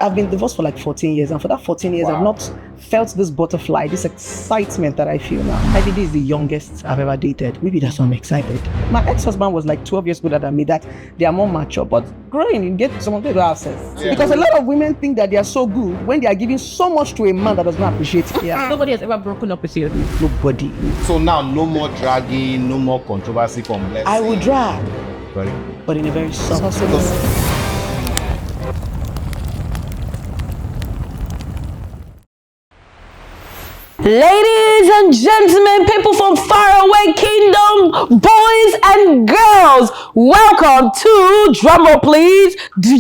I've been divorced for like 14 years, and for that 14 years, I've not felt this butterfly, this excitement that I feel now. Maybe this is the youngest I've ever dated. Maybe that's why I'm excited. My ex-husband was like 12 years older than me, that they are more mature, but growing, you get someone to have sex. Yeah. Because a lot of women think that they are so good when they are giving so much to a man that does not appreciate it. Yeah. Nobody has ever broken up with you. Nobody. So now, no more dragging, no more controversy, complexity. I will drag. Sorry? But in a very soft way. Ladies and gentlemen, people from faraway kingdom, boys and girls, welcome to, drumroll please, boom,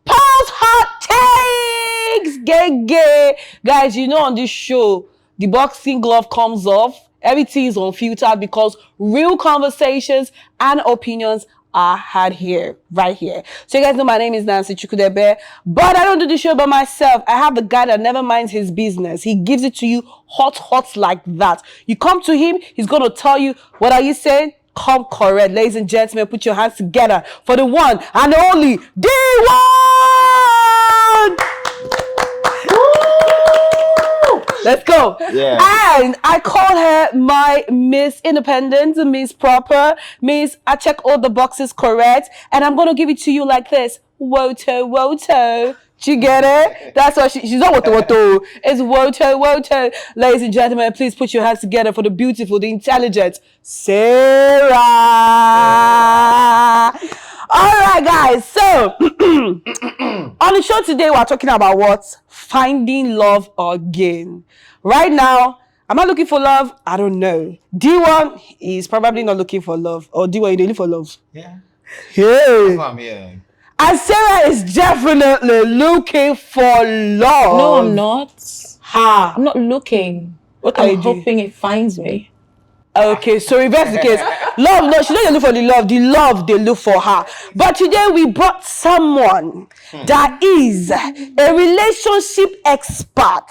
Paul's Hot Takes, gay. Guys, you know on this show, the boxing glove comes off, everything is unfiltered because real conversations and opinions are had here, right here. So you guys know my name is Nancy Chukudebe, but I don't do the show by myself. I have the guy that never minds his business. He gives it to you hot like that. You come to him, he's going to tell you, what are you saying? Come correct. Ladies and gentlemen, put your hands together for the one and only DeeOne! Let's go. Yeah. And I call her my Miss Independent, Miss Proper, Miss I check all the boxes correct. And I'm going to give it to you like this. Woto. Do you get it? That's why she's not woto. It's woto. Ladies and gentlemen, please put your hands together for the beautiful, the intelligent Cera. All right, guys. So, on the show today, we're talking about what? Finding love again. Right now, am I looking for love? I don't know. DeeOne is probably not looking for love. Or DeeOne, you look for love? Yeah. Hey. I'm here. And Cera is definitely looking for love. No, I'm not. Ha. I'm not looking. What are you I'm doing? hoping it finds me. Okay, so reverse the case. Love, no, she doesn't look for the love they look for her. But today we brought someone that is a relationship expert.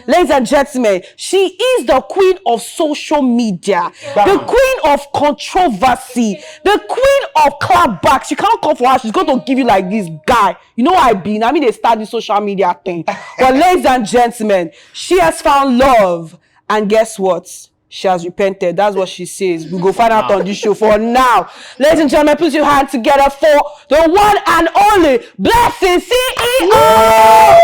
Ladies and gentlemen, she is the queen of social media, the queen of controversy, the queen of clapbacks. She can't come for her, she's going to give you like this guy. You know what I mean, they start the social media thing. But ladies and gentlemen, she has found love. And guess what? She has repented. That's what she says. We go find out on this show for now. Ladies and gentlemen, put your hands together for the one and only Blessing CEO.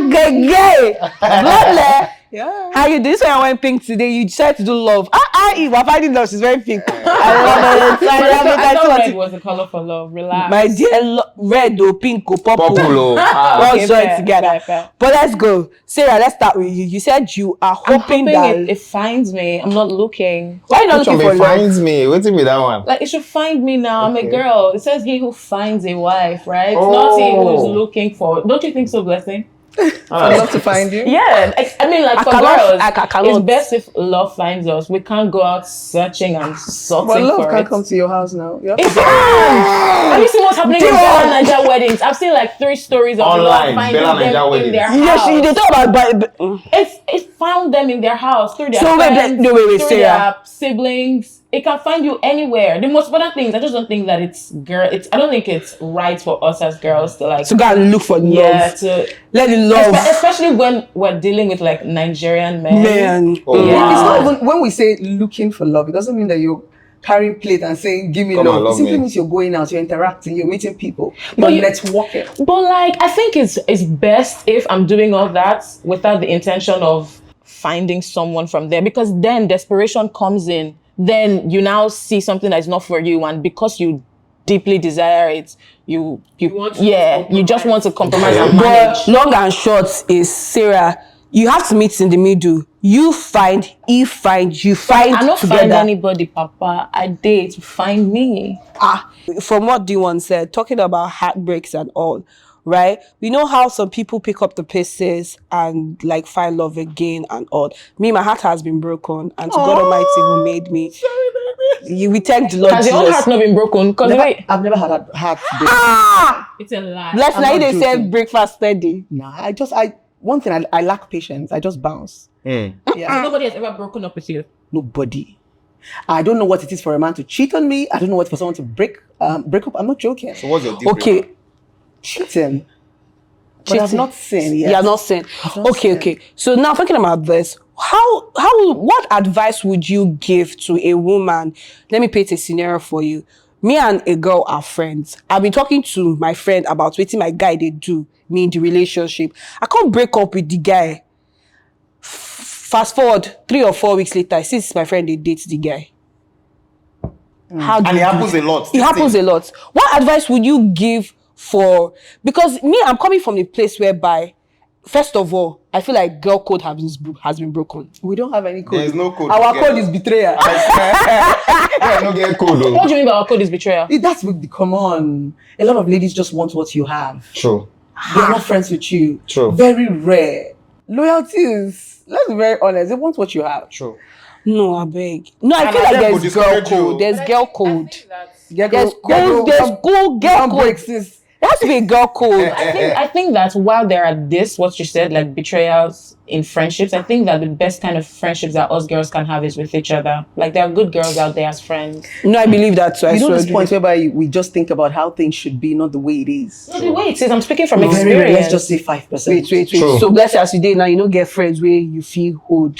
Gay. Bloodlet. Yeah. How you do? This one I went pink today. You decided to do love. We're finding love. She's very pink. I love it. I thought red was the color for love. Relax. My dear, red or pink or purple. All Okay, joined fair, together. fair. But let's go. Sarah, let's start with you. You said you are I'm hoping hoping that it finds me. I'm not looking. Why are you not Which looking one for love? finds me? What's it with that one? Like, it should find me now. I'm Okay. a girl. It says he who finds a wife, right? Oh. Not he who's looking for. Don't you think so, Blessing? I'd love to find you. Yeah. I mean, like, for girls, I cannot. it's best if love finds us. We can't go out searching and sorting But love for can't it. come to your house now. You have It to- can. Have you seen what's happening in Bella Niger weddings? I've seen like 3 stories of Online, love finding Bella them Niger in their weddings. Yeah, house. they talk about It found them in their house through their So wait, friends, wait, through Sarah. their siblings. It can find you anywhere. The most important thing is I just don't think that I don't think it's right for us as girls to like to go and look for love. yeah to Let the love. especially when we're dealing with like Nigerian men. Man. Oh, Yeah. It's not even, when we say looking for love, it doesn't mean that you're carrying plate and saying, give me Come love. on, love It simply me. means you're going out, you're interacting, you're meeting people, But you're you- networking. But like I think it's best if I'm doing all that without the intention of finding someone from there, because then desperation comes in. Then you now see something that is not for you, and because you deeply desire it, you just want to compromise and manage. But long and short is, Sarah, you have to meet in the middle. You find, he finds, you find I don't together. find anybody, Papa. I date to find me. From what DeeOne said, talking about heartbreaks and all, right? We know how some people pick up the pieces and like find love again and all. Me, my heart has been broken, and to God Almighty who made me, we thank the Lord Has your own Jesus. heart not been broken? Because wait, I've never had a heart break. it's a lie. Bless I'm now, not they say joking. breakfast steady. Nah, one thing, I lack patience. I just bounce. Yeah. Nobody has ever broken up with you. Nobody. I don't know what it is for a man to cheat on me. I don't know what for someone to break up. I'm not joking. So what's your deal Okay. breaker? Cheating. But I've Cheating. not sinned yet. You have not sinned. not Okay, sinned. okay. So now thinking about this, what advice would you give to a woman? Let me paint a scenario for you. Me and a girl are friends. I've been talking to my friend about what my guy they do me in the relationship. I can't break up with the guy. Fast forward 3 or 4 weeks later, since my friend they date the guy. How do And you it do happens a lot. It happens a lot. What advice would you give for, because me, I'm coming from a place whereby, first of all, I feel like girl code has been broken. We don't have any code. There is no code. Our to get. code is betrayal. Yeah, no get code though. What do you mean by our code is betrayal? That's come on. A lot of ladies just want what you have. True. They're not friends with you. True. Very rare. Loyalty is, let's be very honest, they want what you have. True. No, I beg. No, I And feel I like think we'll there's girl discourage you. code. There's girl code. There's Girl code. sis. There has to be a girl code. I think that while there are what you said, like betrayals in friendships, I think that the best kind of friendships that us girls can have is with each other. Like there are good girls out there as friends. No, I believe that too. I You know swear this to point you. whereby we just think about how things should be, not the way it is. No, the way it is, I'm speaking from Very experience. rare. Let's just say 5%. Wait. True. So let's say as you did now, you don't get friends where you feel hold.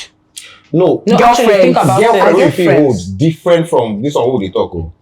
No. No, actually, think about Girlfriend it. wey get feel friends. holds different from this one who they talk. Oh.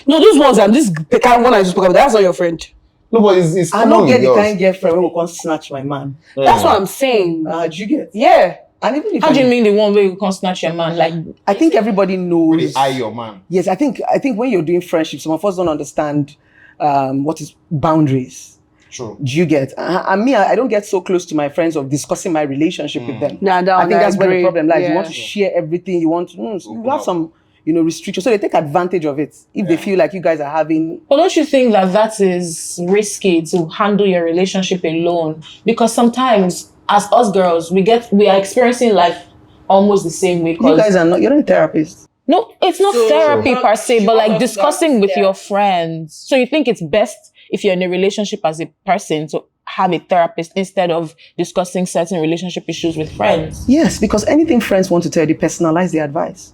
No, those ones and this kind one I just spoke about, that's not your friend. No, but it's I common don't with get the girls. kind girlfriend who will come snatch my man. That's what I'm saying. Do you get? Yeah. And even if How do you mean the one where you can snatch your man? Like I think everybody knows. Really eye your man. Yes, I think when you're doing friendship, some of us don't understand what is boundaries. True. Do you get? I don't get so close to my friends of discussing my relationship with them. Nah, I think that's where the problem lies. Yeah. You want to share everything. You want to. You have some, restrictions. So they take advantage of it if they feel like you guys are having. But don't you think that is risky to handle your relationship alone? Because sometimes, as us girls, we are experiencing life almost the same way. You guys are not. You're not a therapist. No, it's not therapy per se, but like discussing with your friends. So you think it's best if you're in a relationship as a person to have a therapist instead of discussing certain relationship issues with friends? Yes, because anything friends want to tell you, they personalize their advice.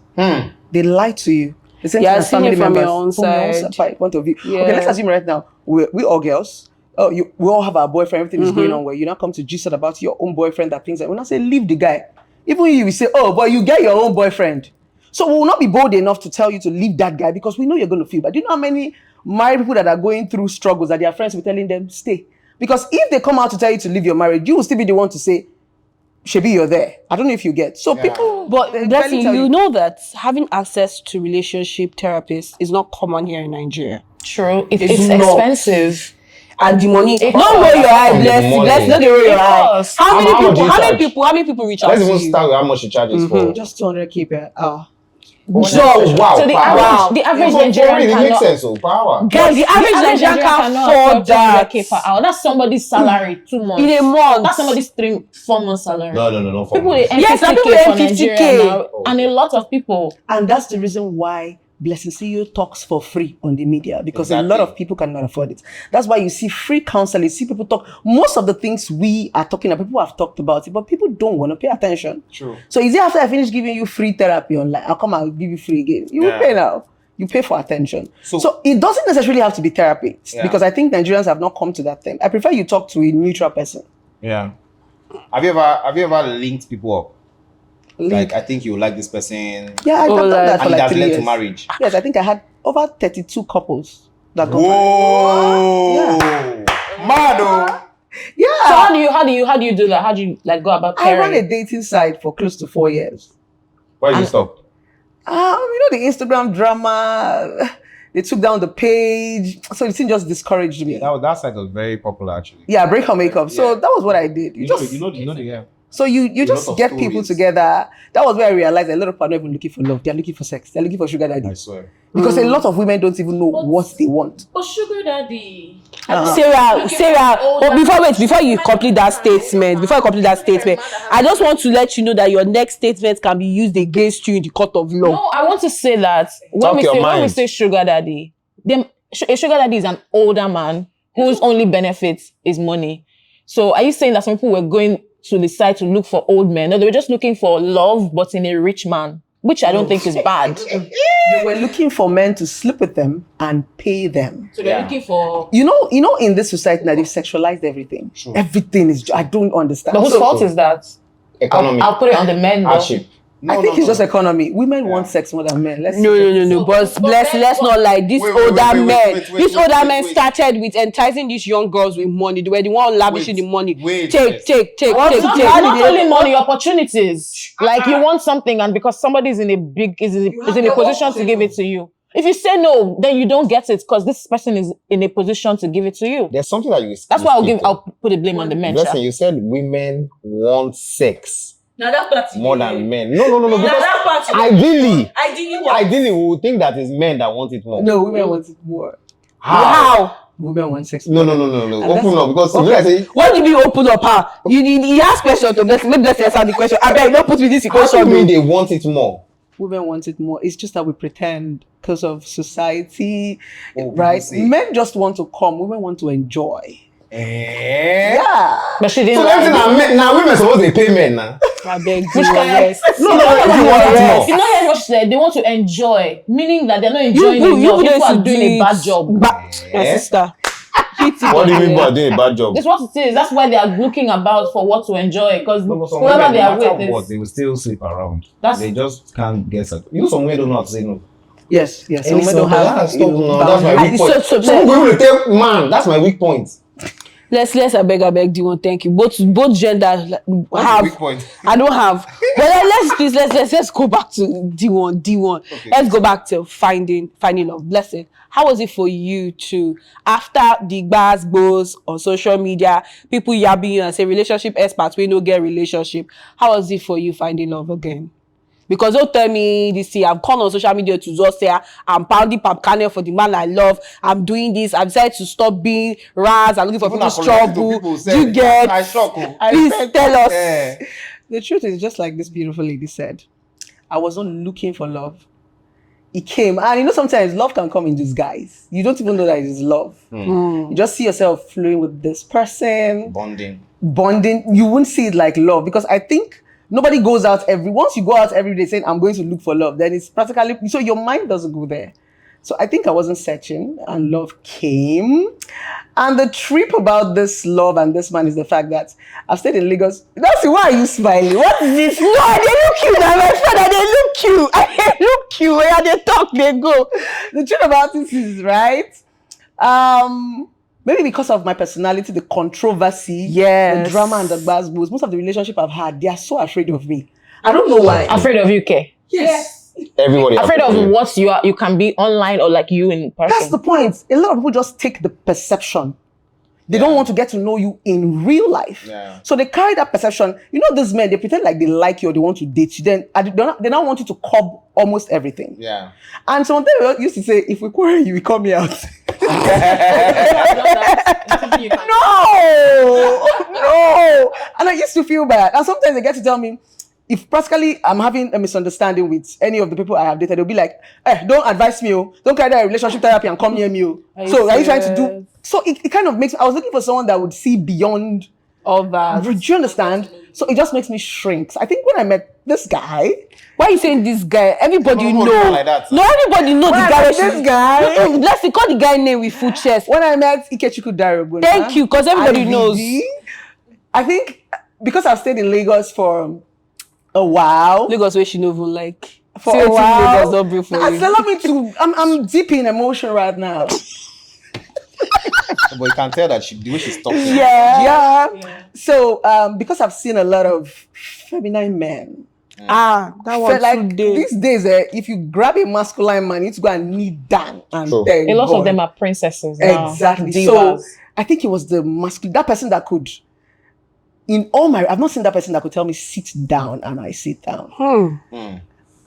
They lie to you. The same Yeah, thing I've as seen family it from members. your own From your side. point of view. Yeah. Okay, let's assume right now we all girls. Oh, we all have our boyfriend. Everything is going on. Where you now come to Jesus about your own boyfriend. That things. When I say leave the guy, even you will say, oh, but you get your own boyfriend. So we will not be bold enough to tell you to leave that guy because we know you're going to feel. But do you know how many married people that are going through struggles that their friends will telling them stay? Because if they come out to tell you to leave your marriage, you will still be the one to say, Shebi, you're there. I don't know if you get. So people, But they Blessing, barely tell you know that having access to relationship therapists is not common here in Nigeria. True. It's not. expensive. And the money, It don't roll your eye, costs. Bless, don't roll your eye. costs. How many How much do you charge? how many people reach out Let's to even you? start with how much he charges for. just 200k per hour. Wow. So the Power. average For Nigerian it makes cannot. sense. So power. Guys, the average Nigerian can't afford that. 200K per hour. That's somebody's salary 2 months. In a month. That's somebody's 3-4 months salary. No. People they earn Yes, 50K some people earn for Nigeria 50K. now, and a lot of people. And that's the reason why Blessing CEO talks for free on the media, because a lot Exactly. of people cannot afford it. That's why you see free counseling, you see people talk. Most of the things we are talking about, people have talked about it, but people don't want to pay attention. True. So is it after I finish giving you free therapy online, I'll come and give you free again? You will pay now. You pay for attention. So it doesn't necessarily have to be therapy, because I think Nigerians have not come to that thing. I prefer you talk to a neutral person. Yeah. Have you ever linked people up? Like, I think you like this person. Yeah, I've done that for And it like has 3 led years. to marriage. Yes, I think I had over 32 couples that got married. Whoa! Mad oh. Yeah. So how do you do that? How do you like go about I ran a pairing? dating site for close to 4 years. Why did you stop? The Instagram drama, they took down the page. So it just discouraged me. That site was very popular actually. Yeah, breakup makeup. So that was what I did. You just So you lot just of get people stories. together. That was where I realized a lot of people are not even looking for love. They're looking for sex. They're looking for sugar daddy. I swear. Because a lot of women don't even know what they want. But sugar daddy. Sarah, before you complete that statement, I just want to let you know that your next statement can be used against you in the court of law. No, I want to say that Talk your when we mind. say sugar daddy, a sugar daddy is an older man whose only benefit is money. So are you saying that some people were going to the site to look for old men? No, they were just looking for love, but in a rich man. which I don't think is bad. They were looking for men to sleep with them and pay them. So they're looking for. You know, in this society now, they've sexualized everything. True. Everything is. I don't understand. But whose fault is that? Economy. I'll put it on the men. Though. Hardship. I think it's just economy. Women want sex more than men. No. But let's not like this Wait, older men. wait, These older men wait. started with enticing these young girls with money. They were the one lavishing the money. Wait, Take. Not only money, opportunities. Like you want something, and because somebody is in a position to give it to you. If you say no, then you don't get it because this person is in a position to give it to you. There's something that you. That's why I'll put the blame on the men. Listen, you said women want sex. Now that part More than men. No. Because that part ideally, what? we would think that it's men that want it more. No, women want it more. How? Women want sex. No. Open up because you guys say. What do you mean open up? Huh? You ask question to let's answer the question. I beg, don't put me this How do you question. mean they want it more? Women want it more. It's just that we pretend because of society, Oh, right? see. Men just want to come. Women want to enjoy. Yeah. But she didn't. So everything now women supposed to pay men now. I beg you. Which kind? No, you want it more. You know hear what she said? They want to enjoy, meaning that they're not enjoying enough. People are doing a bad job. My sister. What do you mean by doing a bad job? That's what it is. That's why they are looking about for what to enjoy. Because whoever they are with is. They will still sleep around. That's- They just can't get set. You know, some women don't know how to say no. Yes. Some Any women don't have. stop now. That's my weak So- point. Some people will tell man. That's my weak point. Let's I beg DeeOne, thank you. Both genders have. Weak point. I don't have. But let's go back to DeeOne. Okay. Let's go back to finding love. Blessed. How was it for you to, after the goes on social media, people yabbing you and say relationship experts, we no get relationship. How was it for you finding love again? Because don't tell me this year, I've gone on social media to just say I'm pounding palm kernel for the man I love. I'm doing this. I've decided to stop being ras. I'm looking for people's trouble. Do you get? I shock. Please tell us. The truth is just like this beautiful lady said. I was not looking for love. It came, and you know sometimes love can come in disguise. You don't even know that it is love. You just see yourself flowing with this person, bonding. You wouldn't see it like love because I think nobody goes out once you go out every day saying I'm going to look for love, then it's practically so your mind doesn't go there. So I think I wasn't searching and love came. And the trip about this love and this man is the fact that I've stayed in Lagos. That's why are you smiling? What is this? No, they look cute. I'm my friend. They look cute. They look cute. Where they talk, they go. The truth about this is, right? Maybe because of my personality, the controversy, the drama and the buzzwords, most of the relationship I've had, they are so afraid of me. I don't know why. Afraid of you, K. Yes. Everybody Afraid of what you can be online or like you in person. That's the point. A lot of people just take the perception. They don't want to get to know you in real life. Yeah. So they carry that perception. You know, these men, they pretend like they like you or they want to date you. Then they now want you to curb almost everything. Yeah. And so they used to say, if we quarrel you, we call me out. No. And I used to feel bad. And sometimes they get to tell me, if practically I'm having a misunderstanding with any of the people I have dated, they'll be like, don't advise me, don't carry that relationship therapy and come near me. So are you trying to do? So it kind of makes, I was looking for someone that would see beyond all that. Do you understand? So it just makes me shrink. So I think when I met this guy, why are you saying this guy? Everybody No, know. like that. No, everybody know When the I guy. met this guy, Let's call the guy name with full chest. when I met Ikechukwu Darabona, Thank you, because everybody knows. I think because I've stayed in Lagos for a while. Lagos where she no even like. For See a wetin while. Lagos don't bring for you. Allow me to. I'm deep in emotion right now. But you can tell that the way she's talking. Yeah. So because I've seen a lot of feminine men. That one Like today. these days, if you grab a masculine man, you need to go and kneel down and True. thank A lot God. of them are princesses now. Exactly. Divas. So I think it was the masculine, that person that could, I've not seen that person that could tell me sit down and I sit down.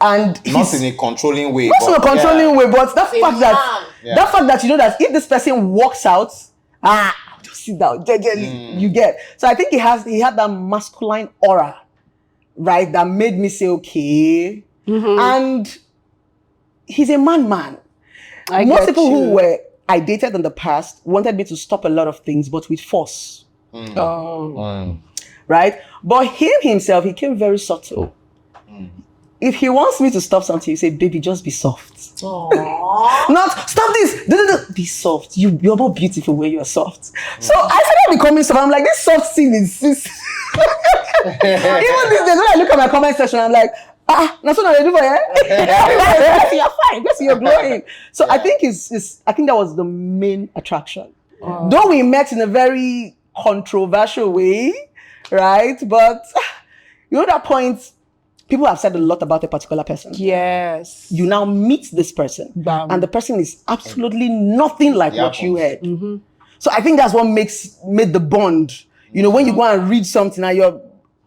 And Not in a controlling way. not in a controlling way, but that fact that you know that if this person walks out, just sit down, you get. So I think he had that masculine aura, right? That made me say, okay. And he's a man. Most people who I dated in the past wanted me to stop a lot of things, but with force. Right? But him himself, he came very subtle. If he wants me to stop something, you say, baby, just be soft. Not stop this. Be soft. You're more beautiful when you're soft. So I started becoming soft. I'm like, this soft thing is this. Even these days, when I look at my comment section, I'm like, that's what I do for you. You're fine. Yes, you're glowing. So I think I think that was the main attraction. Though we met in a very controversial way, right? But you know that point, people have said a lot about a particular person. Yes. You now meet this person, and the person is absolutely nothing like what you had. So I think that's what made the bond. You know, when you go and read something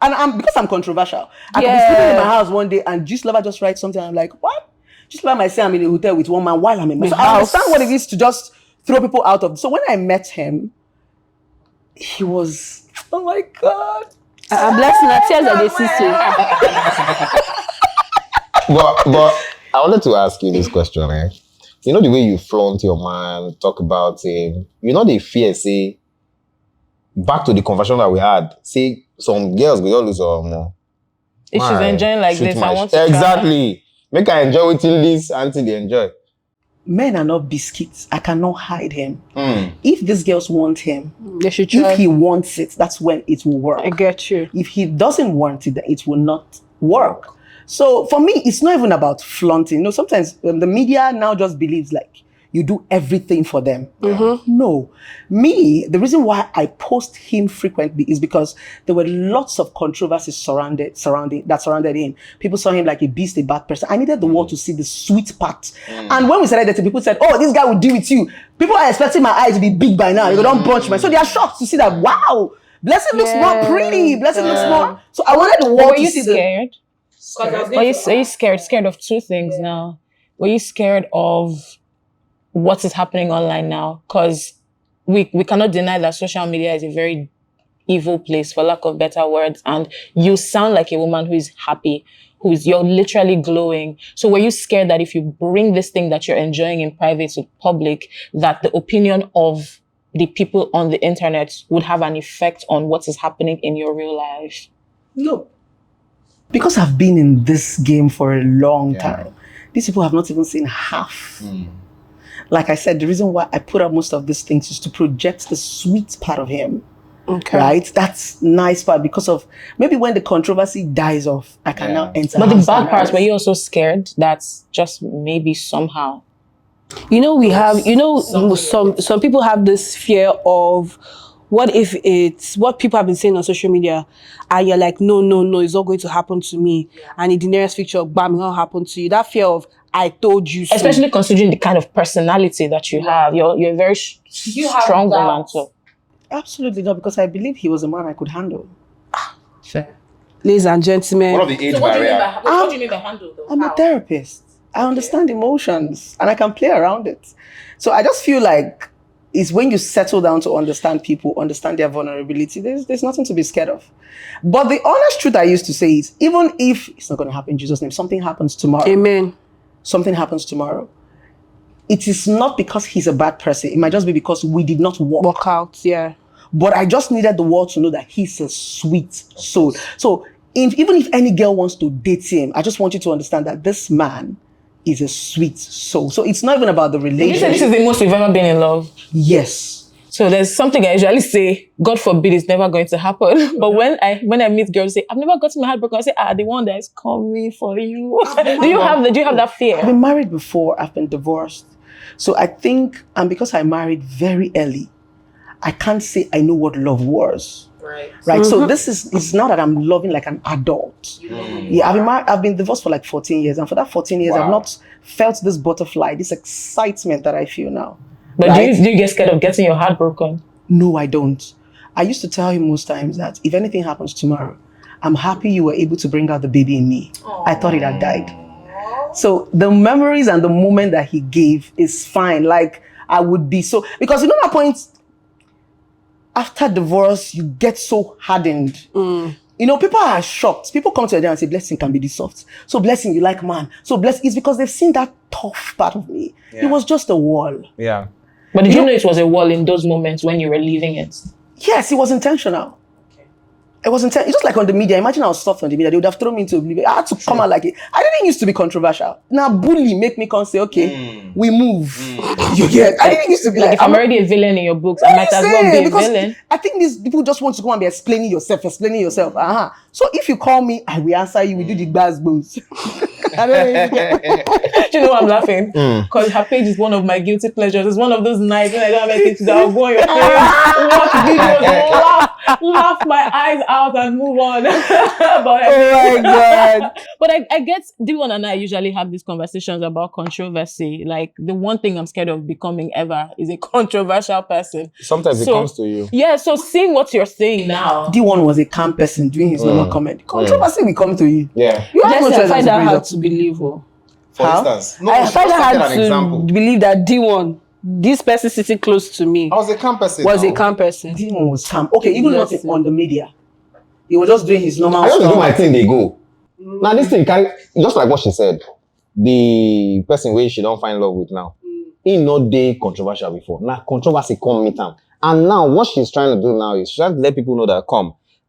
and because I'm controversial, I could be sleeping in my house one day and Just Lover just writes something. I'm like, what? Just Lover might say I'm in a hotel with one man while I'm in my house. I understand what it is to just throw people out of. So when I met him, he was, oh my God. I'm blessing her. Tears of the sister. But I wanted to ask you this question, eh? You know the way you flaunt your man, talk about him, you know the fear, say, back to the conversation that we had, say some girls will always if she's enjoying like this, I want to exactly. Make her enjoy with this until they enjoy. Men are not biscuits. I cannot hide him. If these girls want him, They should try. if he wants it, that's when it will work. I get you. If he doesn't want it, then it will not work. So for me, it's not even about flaunting. You know, sometimes the media now just believes like you do everything for them. No. Me, the reason why I post him frequently is because there were lots of controversies surrounded him. People saw him like a beast, a bad person. I needed the world to see the sweet part. And when we started dating, people said, oh, this guy will deal with you. People are expecting my eyes to be big by now. You don't punch me. So they are shocked to see that, wow, Blessing looks more pretty. Blessing looks more. So I wanted the world Were to you see scared? Are you scared? Scared of two things now. Were you scared of what is happening online now? Because we cannot deny that social media is a very evil place, for lack of better words. And you sound like a woman who is happy, you're literally glowing. So were you scared that if you bring this thing that you're enjoying in private to public, that the opinion of the people on the internet would have an effect on what is happening in your real life? No. Because I've been in this game for a long time, these people have not even seen half. Like I said, the reason why I put up most of these things is to project the sweet part of him. Okay. Right? That's nice part, because of maybe when the controversy dies off, I can now enter. But the bad parts, were you also scared that just maybe somehow? You know, we have, you know, some people have this fear of what if it's what people have been saying on social media, and you're like, no, it's not going to happen to me. And in the nearest future, bam, it will happen to you. That fear of, I told you so. Especially considering the kind of personality that you have. You're a very strong woman too. Absolutely not, because I believe he was a man I could handle. Fair. Ladies and gentlemen. What of the age barrier? What do you mean by handle though? I'm a therapist. I understand emotions and I can play around it. So I just feel like it's when you settle down to understand people, understand their vulnerability, there's nothing to be scared of. But the honest truth I used to say is, even if it's not going to happen in Jesus' name, something happens tomorrow. Amen. Something happens tomorrow. It is not because he's a bad person. It might just be because we did not work out. Yeah. But I just needed the world to know that he's a sweet soul. So even if any girl wants to date him, I just want you to understand that this man is a sweet soul. So it's not even about the relationship. You said this is the most you've ever been in love? Yes. So there's something I usually say, God forbid it's never going to happen. But when I meet girls say, I've never gotten my heart broken, I say, the one that is coming for you. Do you have that fear? I've been married before, I've been divorced. So I think, and because I married very early, I can't say I know what love was. Right. Mm-hmm. So it's now that I'm loving like an adult. Yeah, I've been divorced for like 14 years. And for that 14 years, I've not felt this butterfly, this excitement that I feel now. But do you get scared of getting your heart broken? No, I don't. I used to tell him most times that if anything happens tomorrow, I'm happy you were able to bring out the baby in me. Aww. I thought it had died. So the memories and the moment that he gave is fine. Like I would be so, because you know that point, after divorce, you get so hardened. You know, people are shocked. People come to your day and say, Blessing can be this soft. So Blessing, you like man. So Blessing, it's because they've seen that tough part of me. Yeah. It was just a wall. Yeah. But did you know it was a wall in those moments when you were leaving it? Yes, it was intentional. Okay. It wasn't it's just like on the media. Imagine I was soft on the media. They would have thrown me into oblivion. I had to come out like it. I didn't used to be controversial. Now bully make me come say, okay, we move. You get? I didn't used to be like, If I'm already a villain in your books, I might as well be a because villain. I think these people just want to go and be explaining yourself. So if you call me, I will answer you. We do the buzz booze. I don't know if you get- Do you know why I'm laughing? Because her page is one of my guilty pleasures. It's one of those nights when I don't have anything to do. I'll go on your page, watch videos, laugh my eyes out and move on. But Oh my God. But I guess DeeOne and I usually have these conversations about controversy. Like the one thing I'm scared of becoming ever is a controversial person. Sometimes it So- comes to you. Yeah, so seeing what you're saying now. DeeOne was a calm person doing his normal comment. Controversy will come to you. Yeah. You have no Yes, I choice find but that to hard praise to believe. Oh. For How? instance, no, I she find just it started hard an to example. believe that DeeOne, this person sitting close to me, I was a calm person. was a now. calm person. DeeOne was calm. Okay, even not Yes. on the media. He was just doing his normal I just do stuff. my thing, they go. Now this thing carry, just like what she said, the person where she don't find love with now, he not dey controversial before. Now controversy come meet him. And now what she's trying to do now is she's trying to let people know that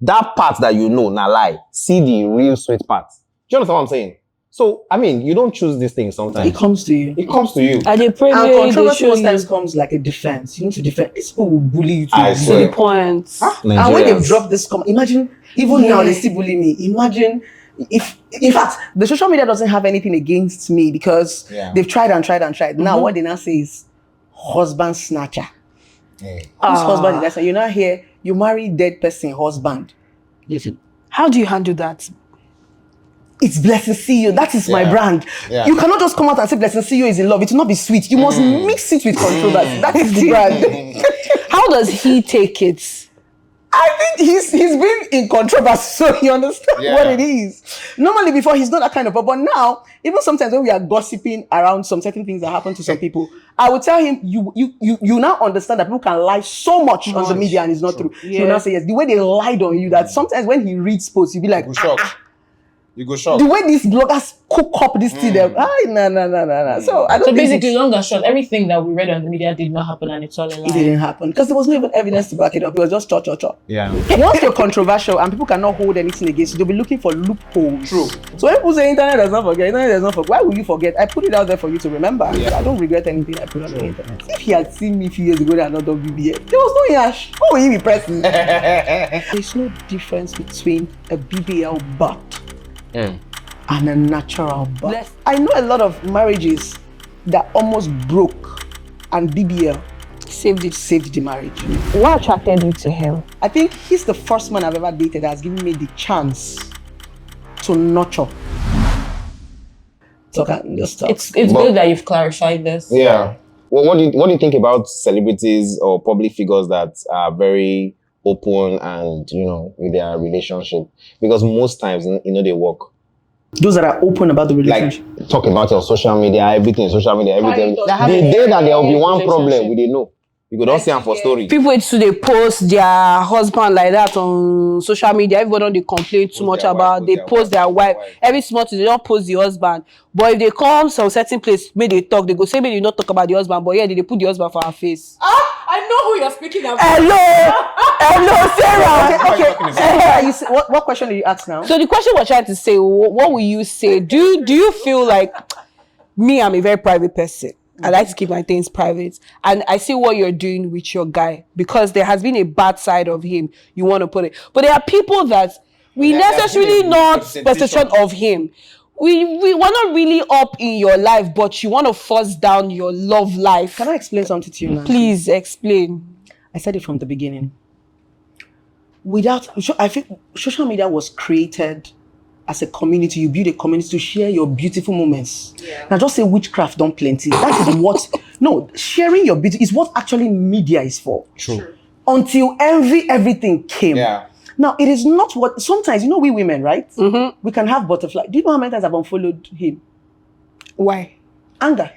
that part that you know, now lie. See the real sweet part. Do you understand what I'm saying? So, I mean, you don't choose this thing sometimes. It comes to you. It comes to you. And they pray And they controversy show most you times comes like a defense. You need to defend. These people will bully you too. I to swear. the point. And when they've Nigerians. dropped this comment, imagine, even now they still bully me. Imagine if, in fact, the social media doesn't have anything against me because they've tried and tried and tried. Now, what they now say is husband snatcher. Whose husband did I say? You now hear, you marry dead person husband. Listen, How do you handle that? it's Blessing CEO. That is my brand. Yeah. You cannot just come out and say Blessing CEO is in love. It will not be sweet. You must mix it with controversy. That is the brand. How does he take it? I think he's been in controversy, so he understands what it is. Normally, before he's not that kind of, but now, even sometimes when we are gossiping around some certain things that happen to some people, I would tell him, you now understand that people can lie so much on the media and it's not true. He will now say yes. The way they lied on you, that sometimes when he reads posts, you'll be like, You go shock. You go shock. the way these bloggers cook up this thing, no. So I don't So think basically, long and short, everything that we read on the media did not happen, and it's all a lie. it didn't happen because there was no even evidence to back it up. It was just cha. Yeah. Once you're controversial and people cannot hold anything against you, they'll be looking for loopholes. True. So when people say internet does not forget, why will you forget? I put it out there for you to remember. I don't regret anything I put on the internet. If he had seen me a few years ago that I not done BBL, there was no yash. What will he be pressing? There's no difference between a BBL butt and a natural butt. I know a lot of marriages that almost broke and BBL saved the marriage. What attracted you to him? I think he's the first man I've ever dated that has given me the chance to nurture. So I can just talk. It's good that you've clarified this. Yeah. Well, what do you think about celebrities or public figures that are very open and, with their relationship? Because most times, they work. Those that are open about the relationship. Like, talk about your social media, everything, everything. That have The a day that there will be one relationship. problem, we didn't know. You could not see them for story. People too, they post their husband like that on social media. Everybody don't they complain too much their about. wife, They post post their their wife, wife. Every small thing they don't post the husband. But if they come some certain place, may they talk. They go say may they not talk about the husband. But yeah, they put the husband for her face. I know who you're speaking about. Hello, Sarah. Okay. Sarah, you say, what question did you ask now? So the question we're trying to say, what will you say? Do you feel like me? I'm a very private person. I like to keep my things private, and I see what you're doing with your guy because there has been a bad side of him. You want to put it, but there are people that we necessarily not perception of him. We're not really up in your life, but you want to force down your love life. Can I explain something to you now? Please explain. I said it from the beginning. I think social media was created as a community. You build a community to share your beautiful moments. Now just say witchcraft don't plenty. That is what, no, sharing your beauty is what actually media is for. True. Until everything came. Yeah. Now it is not what, sometimes, we women, right? We can have butterfly. Do you know how many times I've unfollowed him? Why? Anger.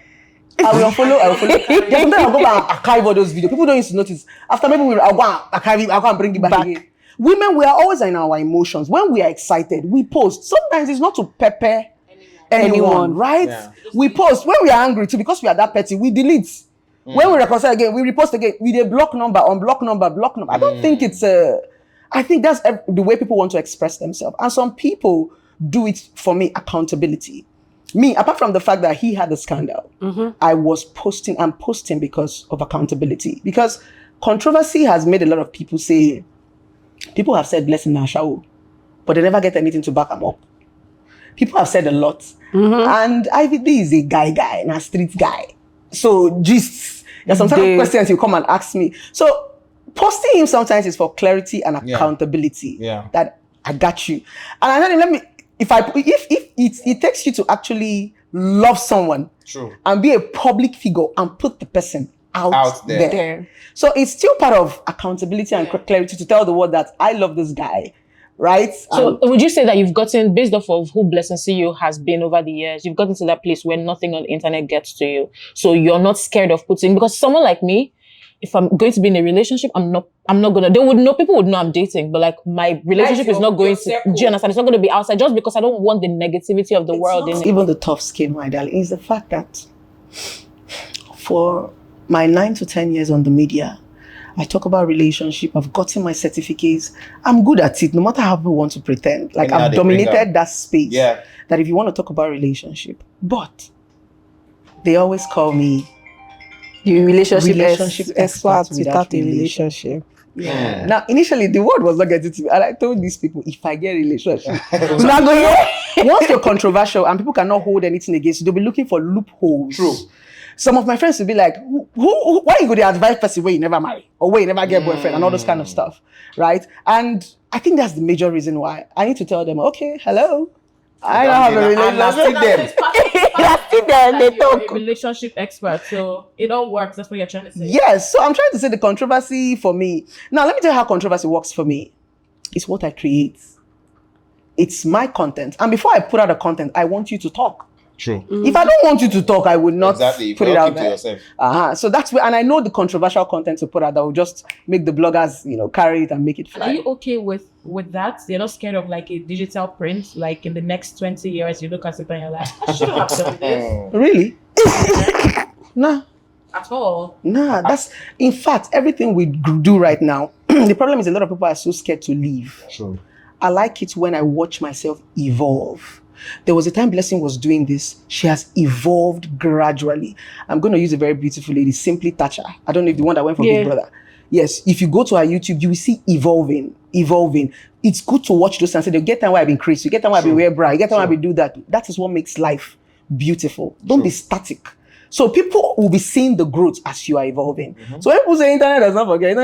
I will unfollow. Then I'll go back and archive all those videos. People don't used to notice. After maybe I'll go and archive it, I'll go and bring it back again. Women, we are always in our emotions. When we are excited, we post. Sometimes it's not to pepper anyone, right? Yeah. We post. When we are angry too, because we are that petty, we delete. When we reconcile again, we repost again. We dey block number, unblock number, block number. I don't think it's I think that's the way people want to express themselves. And some people do it for me, accountability. Me, apart from the fact that he had the scandal, I was posting because of accountability. Because controversy has made a lot of people say, people have said blessing na show, but they never get anything to back them up. People have said a lot. And IVD is a guy, and a street guy. So just, there's some certain questions you come and ask me. So posting him sometimes is for clarity and accountability. Yeah. That I got you. And I told him, if it takes you to actually love someone and be a public figure and put the person out there. So it's still part of accountability and clarity to tell the world that I love this guy, right? So would you say that you've gotten, based off of who Blessing CEO has been over the years, you've gotten to that place where nothing on the internet gets to you? So you're not scared of putting, because someone like me, if I'm going to be in a relationship, I'm not gonna, people would know I'm dating, but like my relationship is not going to, do you understand? It's not going to be outside just because I don't want the negativity of the world in it. Even the tough skin, my darling, is the fact that for my 9 to 10 years on the media, I talk about relationship, I've gotten my certificates, I'm good at it, no matter how people want to pretend. Like I've dominated that space. Yeah. That if you want to talk about relationship, but they always call me the relationship expert without a relationship. Yeah. Now, initially, the word was not getting to me. And I told these people, if I get a relationship, it's not going. Once you're controversial and people cannot hold anything against you, they'll be looking for loopholes. True. Some of my friends will be like, why you go to advise person where you never marry or where you never get boyfriend and all those kind of stuff, right? And I think that's the major reason why I need to tell them, okay, hello, I don't have a relationship. They talk. A relationship expert, so it all works. That's what you're trying to say. Yes, so I'm trying to say the controversy for me. Now, let me tell you how controversy works for me. It's what I create. It's my content. And before I put out the content, I want you to talk. True. If I don't want you to talk, I would not put it out there. Yourself. So that's where, and I know the controversial content to put out that will just make the bloggers, carry it and make it fly. Are you okay with that? You're not scared of like a digital print, like in the next 20 years, you look at it and you're like, I shouldn't have done this. Really? Nah. At all? Nah, that's, in fact, everything we do right now, the problem is a lot of people are so scared to leave. True. I like it when I watch myself evolve. There was a time Blessing was doing this. She has evolved gradually. I'm going to use a very beautiful lady, Simply Thatcher. I don't know if the one that went for Big Brother. Yes, if you go to her YouTube, you will see evolving. It's good to watch those and say, you get time where I've been crazy, you get time where I've been wear bra, you get time where I've been do that. That is what makes life beautiful. Don't be static. So people will be seeing the growth as you are evolving. So when people say internet does not forget,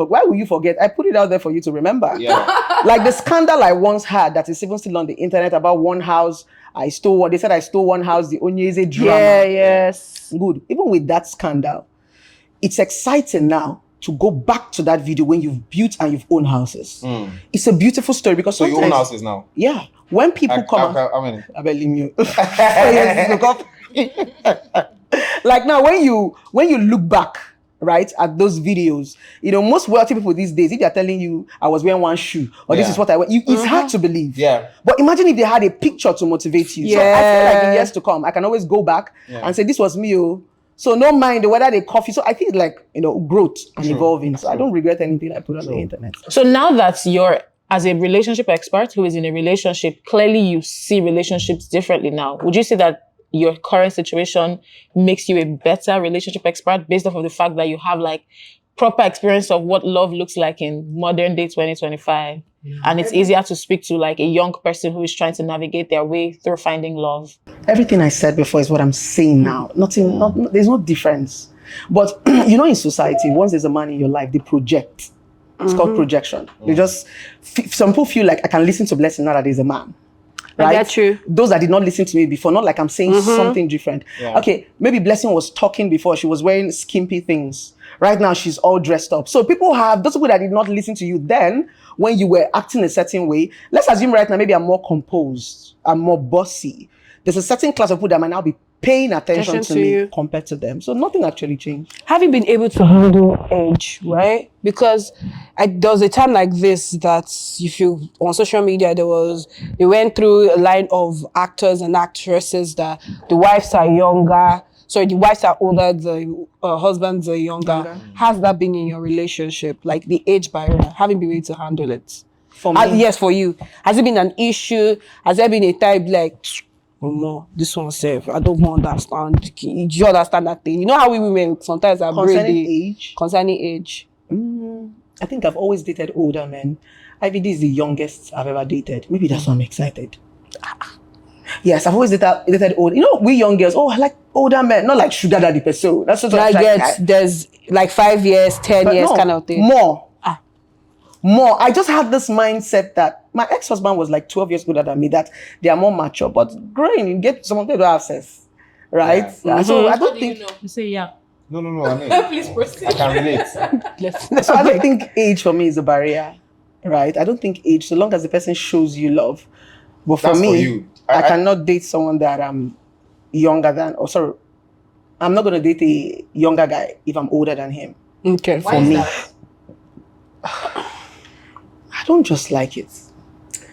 why will you forget? I put it out there for you to remember. Yeah. Like the scandal I once had that is even still on the internet about one house. They said I stole one house, the Onyeze drama. Yeah, yes. Good. Even with that scandal, it's exciting now to go back to that video when you've built and you've owned houses. It's a beautiful story because so you own houses now? Yeah. When people come how many? I believe you. Like now, when you look back, right, at those videos, most wealthy people these days, if they're telling you I was wearing one shoe or this is what I wear, it's hard to believe. Yeah. But imagine if they had a picture to motivate you. So I feel like in years to come, I can always go back and say this was me. So no mind whether they coffee. So I think like growth and evolving. So I don't regret anything I put on the internet. So now that you're as a relationship expert who is in a relationship, clearly you see relationships differently now. Would you say that your current situation makes you a better relationship expert based off of the fact that you have like proper experience of what love looks like in modern day 2025? And it's easier to speak to like a young person who is trying to navigate their way through finding love. Everything I said before is what I'm saying now. There's no difference. But in society, once there's a man in your life, they project. It's called projection. They just, some people feel like I can listen to Blessing now that there's a man. Right? That's true. Those that did not listen to me before, not like I'm saying something different. Yeah. Okay, maybe Blessing was talking before, she was wearing skimpy things. Right now, she's all dressed up. So those people that did not listen to you then, when you were acting a certain way, let's assume right now, maybe I'm more composed, I'm more bossy. There's a certain class of people that might now be paying attention to me compared to them. So nothing actually changed. Have you been able to handle age, right? Because there was a time like this that if you, on social media, they went through a line of actors and actresses that the wives are younger. sorry, the wives are older, the husbands are younger. Has that been in your relationship? Like the age barrier, having been able to handle it? For me, Yes, for you. Has it been an issue? Has there been a time like, oh no, this one safe, I don't understand. Do you understand that thing? You know how we women sometimes are concerning brainy age, concerning age. I think I've always dated older men. Ivy, this is the youngest I've ever dated. Maybe that's why I'm excited. Yes, I've always dated old. You know, we young girls, I like older men, not like sugar daddy person. That's what I I'm get. There's like 5 years, 10 years kind of thing. More. I just had this mindset that my ex-husband was like 12 years older than me, that they are more mature. But growing, you get someone they don't have sex, right? Yeah. So I How don't do think. you know? You say yeah. No, I mean, Please proceed. I can relate. So I don't think age for me is a barrier, right? I don't think age, so long as the person shows you love. But for That's me, for you. I cannot date someone that I'm younger than. I'm not going to date a younger guy if I'm older than him. Okay. Why For is me. that? I don't just like it.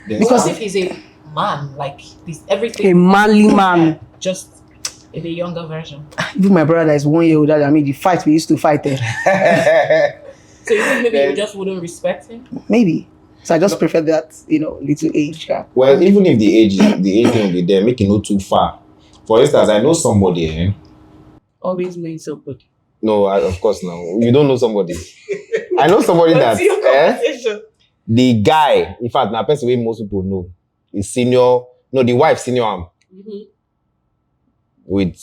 Because if he's a man, like this, everything, A manly man. just in a younger version. Even my brother is 1 year older than me. The fight we used to fight there. So you think maybe you just wouldn't respect him? Maybe. So I just prefer that, little age gap. Well, even if the age will be there, make it not too far. For instance, I know somebody. Always knowing somebody. No, of course no. You don't know somebody. I know somebody that the guy, in fact, now person way most people know, is senior. No, the wife senior him with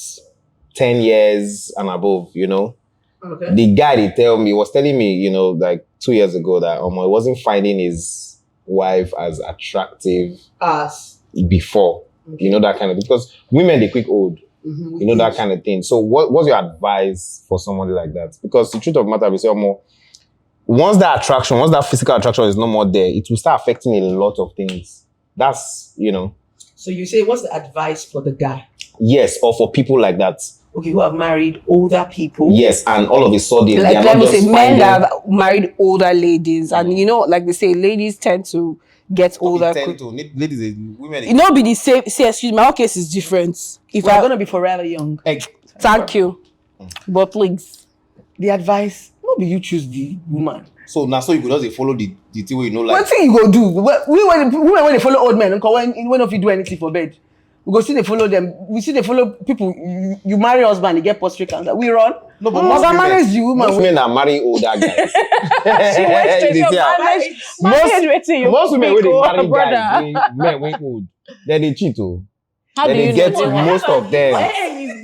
10 years and above. Okay. The guy was telling me, like 2 years ago that he wasn't finding his wife as attractive Us. before. Okay. That kind of, because women they quick old. That kind of thing. So what's your advice for somebody like that? Because the truth of the matter is, once that physical attraction is no more there, it will start affecting a lot of things. That's, So you say, what's the advice for the guy? Yes, or for people like that. Okay, who have married older people. Yes, and all of a sudden, they Like are let not me just say, men finding... that have married older ladies, and like they say, ladies tend to get older. Ladies, women. It not be the same. Say, excuse me, my own case is different. If We're I going to be forever young. thank you, but please, The advice, not be you choose the woman. So now, you could just follow the thing where What thing you go do? Women when they follow old men, when if you do anything for bed, we go see they follow them. We see they follow people. You marry husband, you get prostate cancer. We run. No, but Mother manage the woman. Most men are marrying older guys. She went straight They to say, most women when they marry guys, men when old, then they cheat too. How Then do they you get know? most of them.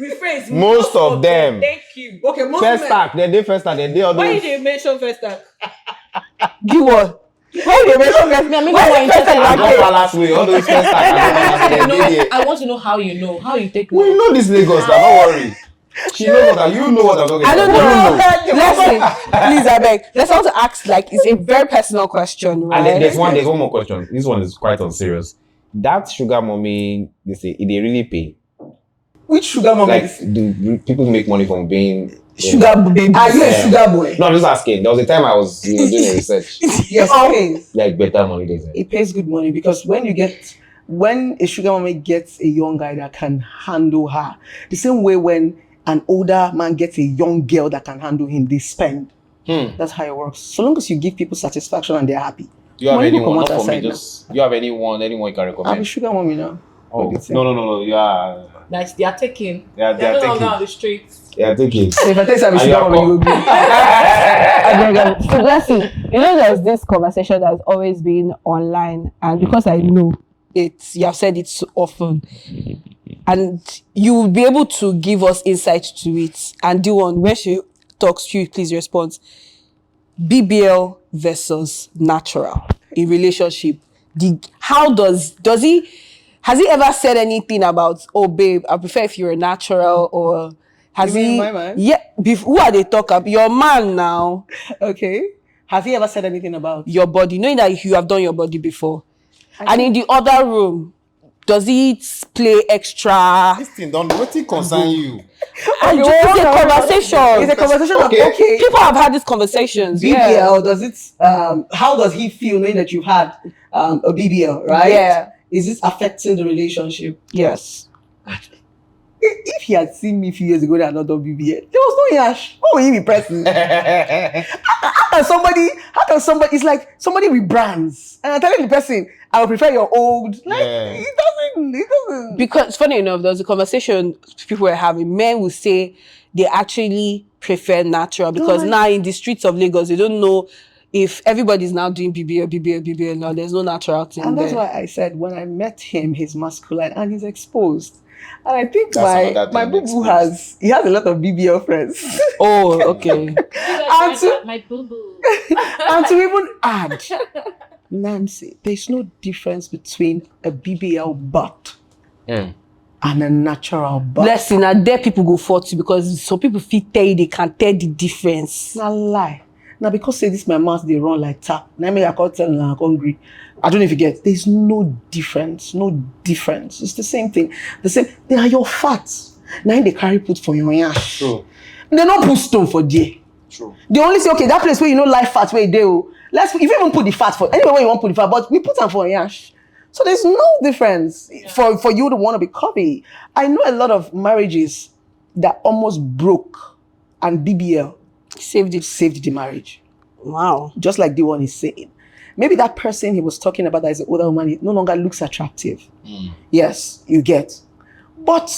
Rephrase. Most of them. Thank you. Okay, most First men. stack, then they first stack, then they all Why those. did you mention first stack? give what? Why they mention that? Me, I'm even Why more the first interested in I time don't like balance way. All those first stack, I want to know how you know. How you take we know this Lagos now, don't worry. She knows what you know what I'm talking I don't about. know. Listen, please, I beg. Let's want to ask, like, it's a very personal question, right? And then there's one more question. This one is quite unserious. That sugar mommy, they say, they really pay. Which sugar mama? Like, do people make money from being Sugar baby. Are you a sugar boy? No, I'm just asking. There was a time I was doing a research. Yes, it pays. Like better money, they say. It pays good money because when a sugar mama gets a young guy that can handle her, the same way when an older man gets a young girl that can handle him, they spend. That's how it works. So long as you give people satisfaction and they're happy. Do you have Money will anyone? come Not out for me. aside Just you have anyone you can I'm a recommend? sugar mommy now. Oh, What do you think? no. Yeah, Like they are taking. they are They're no longer taking. on the streets. Yeah, take it. So if I tell you I'm a And sugar you are mommy, you will be. So let's see. There's this conversation that's always been online, and because I know it, you have said it so often, and you will be able to give us insight to it. And DeeOne, when she talks to you, please respond. BBL versus natural in relationship. Has he ever said anything about, oh babe, I prefer if you're natural, or has You mean he? my man? Yeah. Who are they talking about? Your man now. Okay. Has he ever said anything about? Your body, knowing that you have done your body before. And in the other room, does he play extra? This thing don't what it concern you. And it's a conversation. It's a conversation of Okay. okay. People have had these conversations. BBL, does it? How does he feel knowing that you've had a BBL, right? Yeah. Is this affecting the relationship? Yes. if he had seen me a few years ago that I not done BBL, there was no yash. What will he be pressing? How can somebody, it's like somebody rebrands. And I'm telling the person, I would prefer your old. Like, it doesn't. Because funny enough, there was a conversation people were having. Men will say they actually prefer natural because now in the streets of Lagos, they don't know if everybody's now doing BBL now. There's no natural thing. And that's there. why I said when I met him, he's masculine and he's exposed. And I think my boo-boo has a lot of BBL friends. Oh, okay. My boo-boo. And to even add, Nancy, there's no difference between a BBL butt and a natural butt. Listen, now there people go 40 because some people feel tell you they can tell the difference. Not lie. Now because say this my mouth they run like tap. Now I can't tell I'm hungry. I don't know if you get. There's no difference. No difference. It's the same thing. The same. They are your fats. Now they carry put for your yash. True. They don't put stone for there. True. They only say okay that place where you know life fat where they oh. Let's if you even put the fat for anywhere where you want to put the fat, but we put them for yash. So there's no difference for you to want to be curvy. I know a lot of marriages that almost broke and BBL saved the marriage. Wow. Just like DeeOne is saying. Maybe that person he was talking about that is an older woman, it no longer looks attractive. Yes, you get. But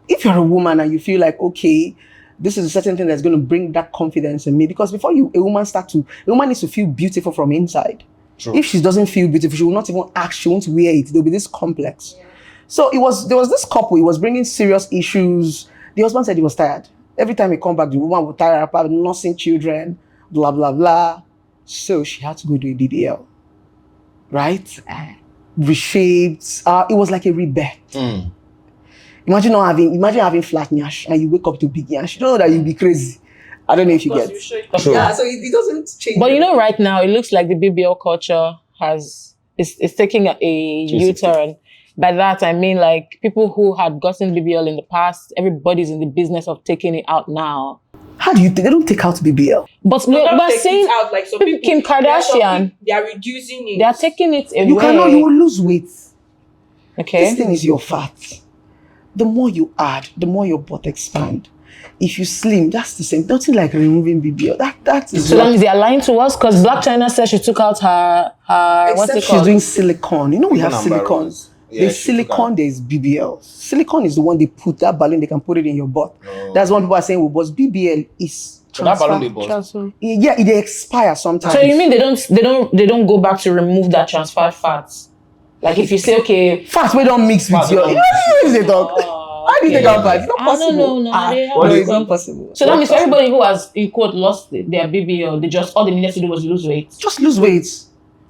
if you're a woman and you feel like, okay, this is a certain thing that's going to bring that confidence in me, because before a woman needs to feel beautiful from inside. True. If she doesn't feel beautiful, she will not even ask, she won't wear it. There'll be this complex. Yeah. So there was this couple, he was bringing serious issues. The husband said he was tired. Every time he come back, the woman would tire about nursing children, blah, blah, blah. So she had to go do a BBL. Right? Reshaped. It was like a rebirth. Imagine having flat nyash and you wake up to big nyash. You don't know that you'll be crazy. I don't know if you get. Yeah, so it doesn't change. But you know, right now it looks like the BBL culture is taking a U-turn. By that I mean like people who had gotten BBL in the past, everybody's in the business of taking it out now. How do you think they don't take out BBL? But we're saying out like some people, Kim Kardashian, they are reducing it. they are taking it away. You will lose weight. Okay. This thing is your fat. The more you add, the more your butt expand. If you slim, that's the same. Nothing like removing BBL. That is so long as they are lying to us, because Black China said she took out her what's it she's called? doing silicone. You know we have silicons. Yeah, There's silicone, there's BBL. Silicone is the one they put that balloon, they can put it in your butt. That's what people are saying, well, but BBL is So that balloon they bust. Yeah, it expires sometimes. So you mean they don't go back to remove that transferred fats? Like if you say okay, fats we don't mix with your dog. How do you take out fats? It's not possible. It's not possible. So that means everybody who has in quote lost their BBL, they just all they needed to do was lose weight. Just lose weight.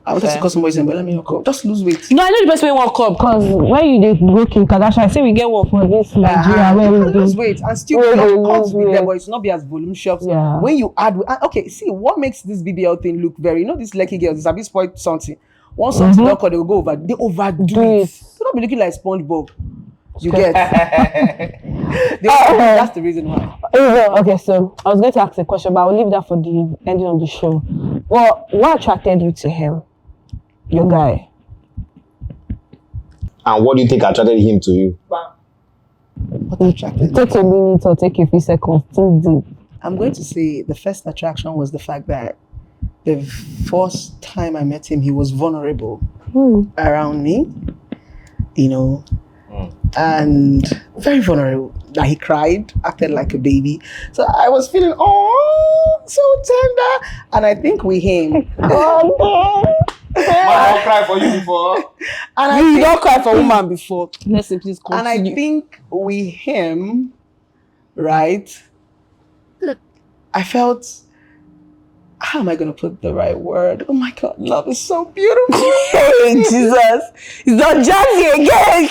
I wanted to call some boys and but let me not call. Just lose weight. No, I know the best way one come because when you did go Kim Kardashian, I say we get one for this Nigeria where we lose weight and still cut with them, but it's not be as voluptuous. Yeah. When you add, okay, see what makes this BBL thing look very. You know, these lucky girls, it's a bit spoiled something. Once something they will go over. They overdo it. They don't be looking like SpongeBob. You get. That's the reason why. Okay, so I was going to ask a question, but I'll leave that for the ending of the show. Well, what attracted you to him? Your guy. And what do you think attracted him to you? Wow. What attracted me? Take a minute or take a few seconds. Think deep. I'm going to say the first attraction was the fact that the first time I met him, he was vulnerable around me, you know, and very vulnerable. That he cried, acted like a baby. So I was feeling, so tender. And I think with him, I don't cry for you before. and You don't cry for a woman before. Let's say please continue. And I think with him, right, I felt, how am I going to put the right word? Oh my God, love is so beautiful. Hey, Jesus. It's not jazzy again.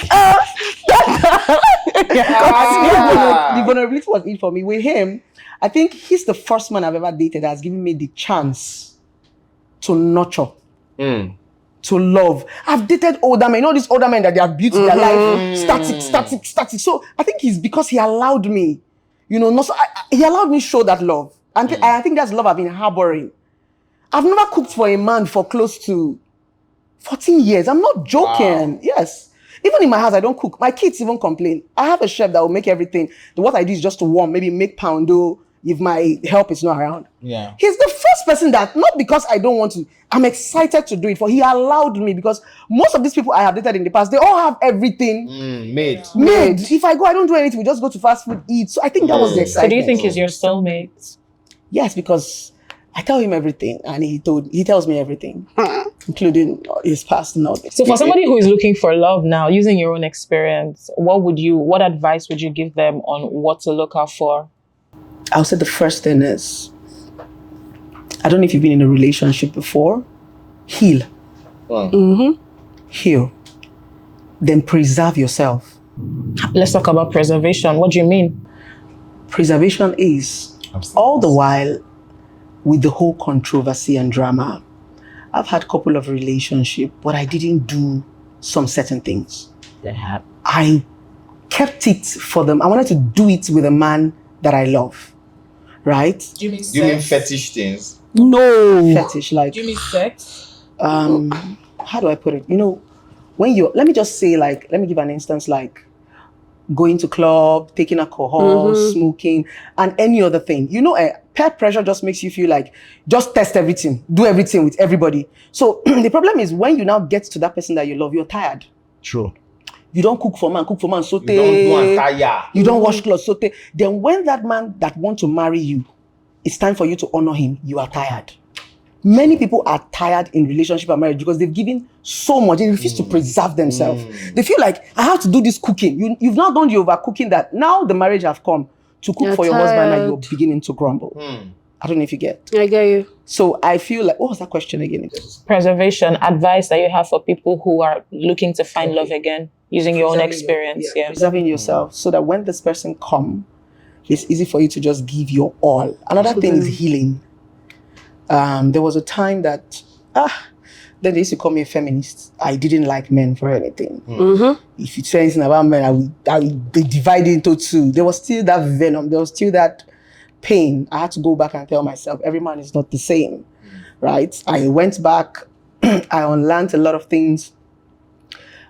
The vulnerability was it for me. With him, I think he's the first man I've ever dated that has given me the chance to nurture. To love. I've dated older men. You know these older men that they have built their life static. So I think it's because he allowed me, he allowed me show that love. And I think that's love I've been harboring. I've never cooked for a man for close to 14 years. I'm not joking. Wow. Yes. Even in my house, I don't cook. My kids even complain. I have a chef that will make everything. What I do is just to warm, maybe make poundo if my help is not around. Yeah. He's the first person that, not because I don't want to, I'm excited to do it for. He allowed me, because most of these people I have dated in the past, they all have everything Made. If I go, I don't do anything. We just go to fast food, eat. So I think that was the So excitement. do you think he's your soulmate? Yes, because I tell him everything, and he tells me everything, including his past knowledge. So for somebody who is looking for love now, using your own experience, what advice would you give them on what to look out for? I'll say the first thing is, I don't know if you've been in a relationship before. Heal. Heal. Then preserve yourself. Let's talk about preservation. What do you mean? Preservation is, all the while, with the whole controversy and drama, I've had a couple of relationships, but I didn't do some certain things. I kept it for them. I wanted to do it with a man that I love. Right? Do you mean Do you mean sex? fetish things? No. Fetish, like, Do you mean sex? how do I put it? When let me just say, like, let me give an instance, like going to club, taking alcohol, smoking, and any other thing. Peer pressure just makes you feel like, just test everything, do everything with everybody. So the problem is, when you now get to that person that you love, you're tired. True. You don't cook for man, saute. You don't do entire. You don't wash clothes, saute. Then when that man that wants to marry you, it's time for you to honor him, you are tired. Many people are tired in relationship and marriage because they've given so much. They refuse to preserve themselves. They feel like, I have to do this cooking. You've now done the overcooking that now the marriage have come to cook You're for your husband, and you're tired. beginning to grumble. I don't know if you get. I get you. So I feel like, what was that question again? Preservation, advice that you have for people who are looking to find love again, using your own experience. Yeah. Preserving yourself so that when this person come, it's easy for you to just give your all. Another thing is healing. There was a time that then they used to call me a feminist. I didn't like men for anything. If you say anything about men, I would be divided into two. There was still that venom. There was still that pain. I had to go back and tell myself, every man is not the same, right? I went back. I unlearned a lot of things.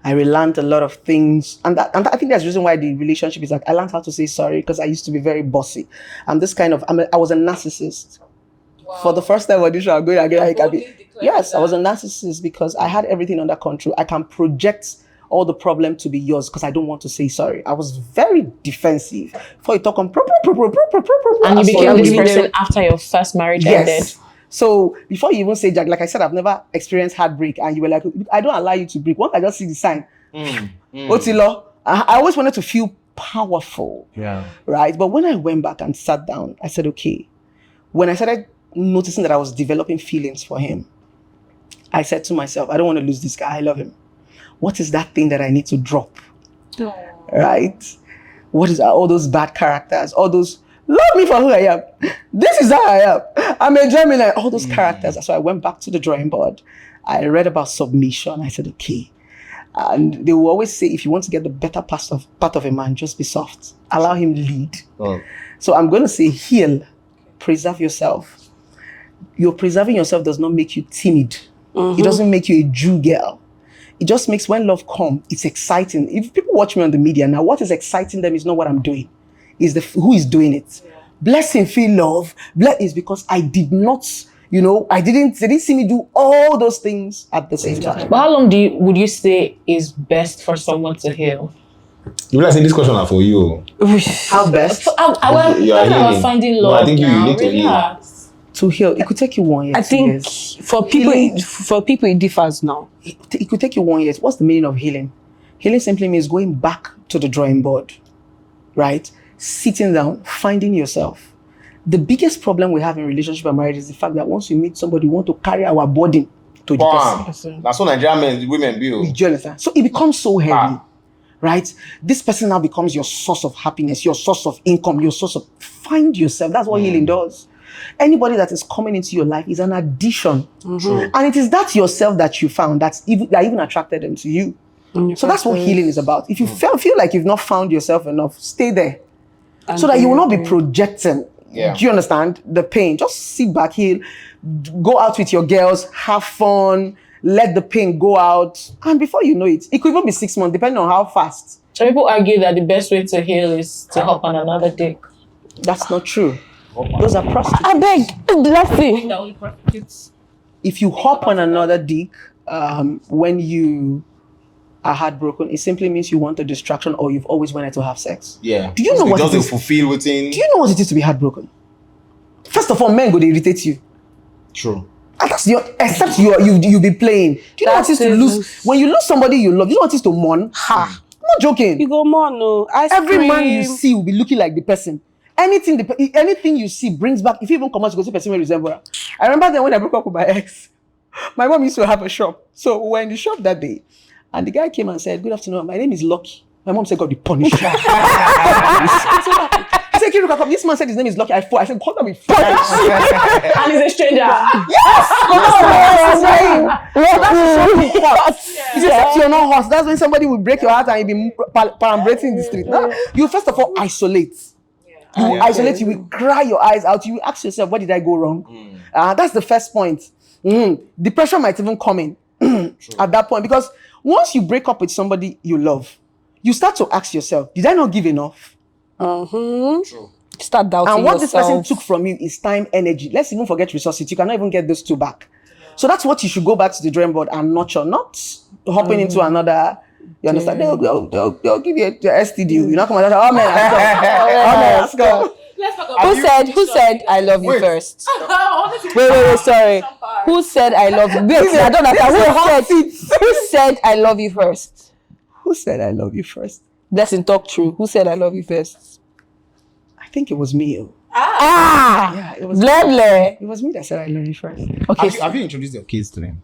I relearned a lot of things. And I think that's the reason why the relationship is like, I learned how to say sorry, because I used to be very bossy. I was a narcissist. Wow. For the first time audition, I'm going again. I Yes, I was a narcissist because I had everything under control. I can project all the problem to be yours because I don't want to say sorry. I was very defensive. Before you talk on And you became this person after your first marriage ended. So before you even say, Jack, like I said, I've never experienced heartbreak, and you were like, I don't allow you to break. Once I just see the sign, Otilo, I always wanted to feel powerful. Yeah. Right? But when I went back and sat down, I said, okay. When I started noticing that I was developing feelings for him, I said to myself, I don't want to lose this guy. I love him. What is that thing that I need to drop? Right? What is all those bad characters? All those, love me for who I am. This is how I am. I'm a Gemini. All those characters. So I went back to the drawing board. I read about submission. I said, okay. And they will always say, if you want to get the better part of a man, just be soft. Allow him lead. So I'm going to say, heal. Preserve yourself. Your preserving yourself does not make you timid. It doesn't make you a Jew girl. It just makes, when love comes, it's exciting. If people watch me on the media now, what is exciting them is not what I'm doing. Is who is doing it. Yeah. Blessing, feel love. Bless is because I did not, they didn't see me do all those things at the same time. But how long would you say is best for someone to heal? You realize this question are for you. How best? You are healing. Finding No, love. I think you need to heal. Relax. To heal, it could take you 1 year. I 2 think years. for people it differs now. It could take you 1 year. What's the meaning of healing? Healing simply means going back to the drawing board, right? Sitting down, finding yourself. The biggest problem we have in relationship and marriage is the fact that once we meet somebody, we want to carry our burden to the person. That's what Nigerian men, women build. Do you understand? So it becomes so heavy, right? This person now becomes your source of happiness, your source of income, your source of, find yourself. That's what healing does. Anybody that is coming into your life is an addition. And it is that yourself that you found that even attracted them to you. So that's what healing is about. If you feel like you've not found yourself enough, stay there. So that you will not be projecting. Yeah. Do you understand? The pain. Just sit back, heal, go out with your girls, have fun, let the pain go out, and before you know it could even be 6 months, depending on how fast. Some people argue that the best way to heal is to hop on another dick. That's not true. Those are prostitutes. I beg, let's see. The only prostitutes. If you hop on another dick when you are heartbroken, it simply means you want a distraction or you've always wanted to have sex. Yeah. Do you know what it doesn't is? fulfill within. Do you know what it is to be heartbroken? First of all, men go, they irritate you. True. And that's except you be playing. Do you know what it is to lose? When you lose somebody you love, do you know what it is to mourn? Ha! I'm not joking. You go more, no. Every man you see will be looking like the person. Anything you see brings back. If you even come out to go see person will resemble her. I remember then when I broke up with my ex, my mom used to have a shop. So we were in the shop that day, and the guy came and said, "Good afternoon, my name is Lucky." My mom said, "God, be punished." I said, "Kiruka, come." This man said his name is Lucky. I said, "God, be punished." And he's a stranger. Yes! You're not hot. That's when somebody will break your heart and you'll be parambrating in the street. No, you first of all isolate. You will isolate, you will cry your eyes out, you will ask yourself, what did I go wrong? That's the first point. Depression might even come in at that point, because once you break up with somebody you love, you start to ask yourself, did I not give enough? True. Start doubting And what this person yourself. took from you is time, energy. Let's even forget resources. You cannot even get those two back. So that's what you should go back to the drawing board and nurture, not hopping into another. You understand? They'll give you a STD. You're not coming out. Oh man, let's go. Let's talk about Who said I love you first? Honestly, Wait, sorry. Who said I love you? Wait, I don't understand. Who said I love you first? Who said I love you first? Blessing, talk true. Who said I love you first? I think it was me. Yeah, it was Bleble. It was me that said I love you first. Okay. Have you introduced your kids to them?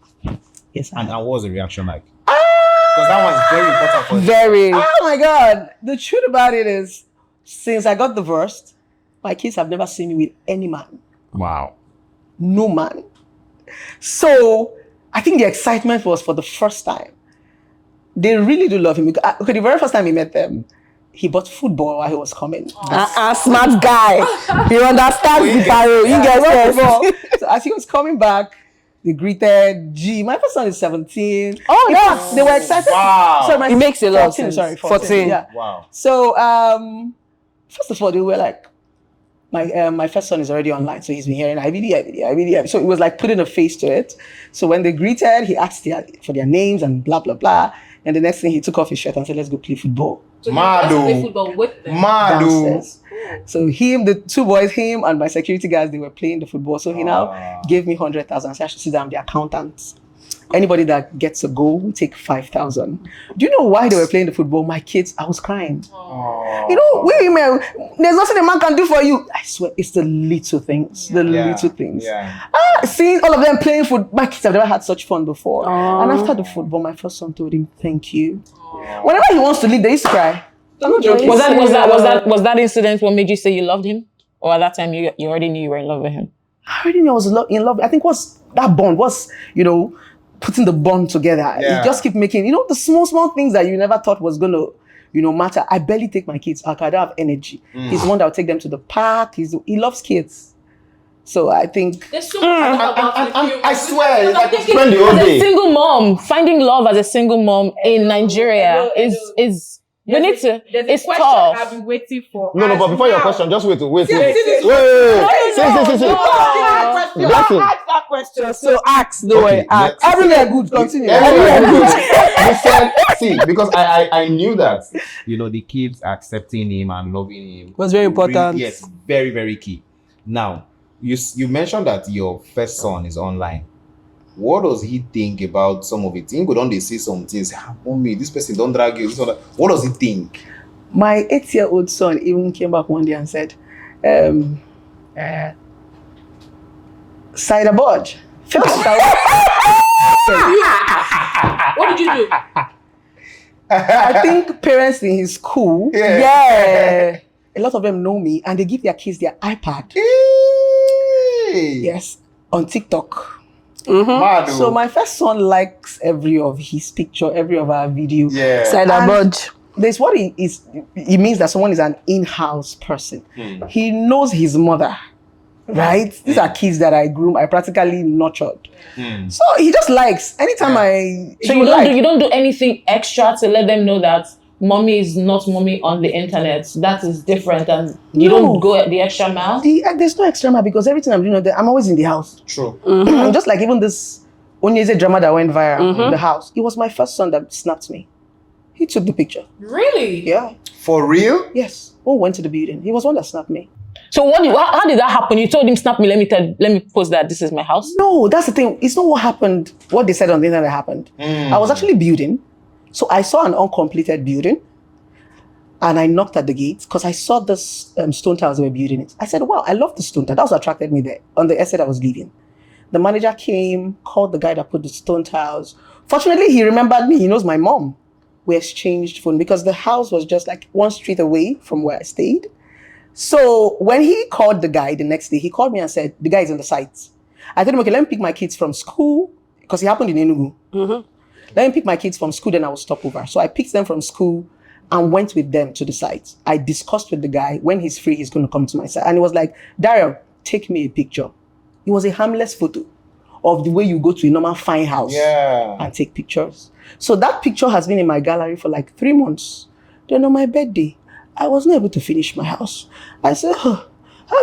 Yes. And what was the reaction like? Because that one is very important for them. Very. Oh my God. The truth about it is, since I got divorced, my kids have never seen me with any man. Wow. No man. So I think the excitement was for the first time. They really do love him. Okay, the very first time we met them, he bought football while he was coming. Smart guy. He understands the barrel. You get football. it. So as he was coming back, they greeted G. My first son is 17. Oh, In fact, they were excited. Wow. Sorry, It makes a lot of 14, sense. sorry, 14. Yeah. Wow. So first of all, they were like, my first son is already online, so he's been hearing IBD. So it was like putting a face to it. So when they greeted, he asked for their names and blah blah blah. And the next thing, he took off his shirt and said, "Let's go play football." so let's play football with them. Downstairs. So the two boys, him and my security guys, they were playing the football. So he now gave me 100,000. So I should sit down, the accountants. Anybody that gets a goal will take 5,000. Do you know why they were playing the football? My kids, I was crying. You know, we women, there's nothing a man can do for you. I swear, it's the little things. The little things. Yeah. Seeing all of them playing football, my kids have never had such fun before. And after the football, my first son told him, "Thank you." Whenever he wants to leave, they used to cry. I'm not joking. Was that incident what made you say you loved him? Or at that time you already knew you were in love with him? I already knew I was in love. I think that bond was, putting the bond together. Yeah. You just keep making, the small things that you never thought was going to, matter. I barely take my kids out. I don't have energy. He's the one that will take them to the park. He loves kids. So I think... There's so much about I swear, it's like Spend the whole As a day. single mom, finding love as a single mom in Nigeria is it's tough. I've been waiting for. No, but before your question, just wait. Wait. See. Blessing. that question. So ask, no way. Ask. Everywhere good. Continue. Everywhere good. You said, see, because I knew that. the kids accepting him and loving him Was very important. Yes, very, very key. Now, you mentioned that your first son is online. What does he think about some of it? He go down, they see some things. Mommy, this person don't drag you. What does he think? My 8-year-old son even came back one day and said, Cider Budge. What did you do? I think parents in his school, a lot of them know me and they give their kids their iPad. Yes, on TikTok. So my first son likes every of his picture, every of our video. Yeah. Cider Budge. There's what it is. It means that someone is an in-house person. He knows his mother. right? These are kids that I groom, I practically nurtured. So he just likes anytime So you don't do anything extra to let them know that mommy is not mommy on the internet. That is different, and you don't go the extra mile. There's no extra mile because everything I'm doing, I'm always in the house. True. Just like even this Onyeze drama that went viral in the house. It was my first son that snapped me. He took the picture. Really? Yeah. For real? Yes. Who went to the building? He was one that snapped me. So how did that happen? You told him, snap me, let me post that this is my house? No, that's the thing. It's not what happened. What they said on the internet happened. I was actually building. So I saw an uncompleted building and I knocked at the gate because I saw this stone tiles they were building it. I said, wow, I love the stone tile. That was what attracted me there on the estate I was leaving. The manager came, called the guy that put the stone tiles. Fortunately, he remembered me. He knows my mom. We exchanged phone because the house was just like one street away from where I stayed. So when he called the guy the next day, he called me and said, the guy is on the site. I told him, okay, let me pick my kids from school because it happened in Enugu. Let me pick my kids from school, then I will stop over. So I picked them from school and went with them to the site. I discussed with the guy, when he's free, he's going to come to my site. And he was like, Daryl, take me a picture. It was a harmless photo of the way you go to a normal fine house and take pictures. So that picture has been in my gallery for like 3 months. Then on my birthday, I wasn't able to finish my house. I said, how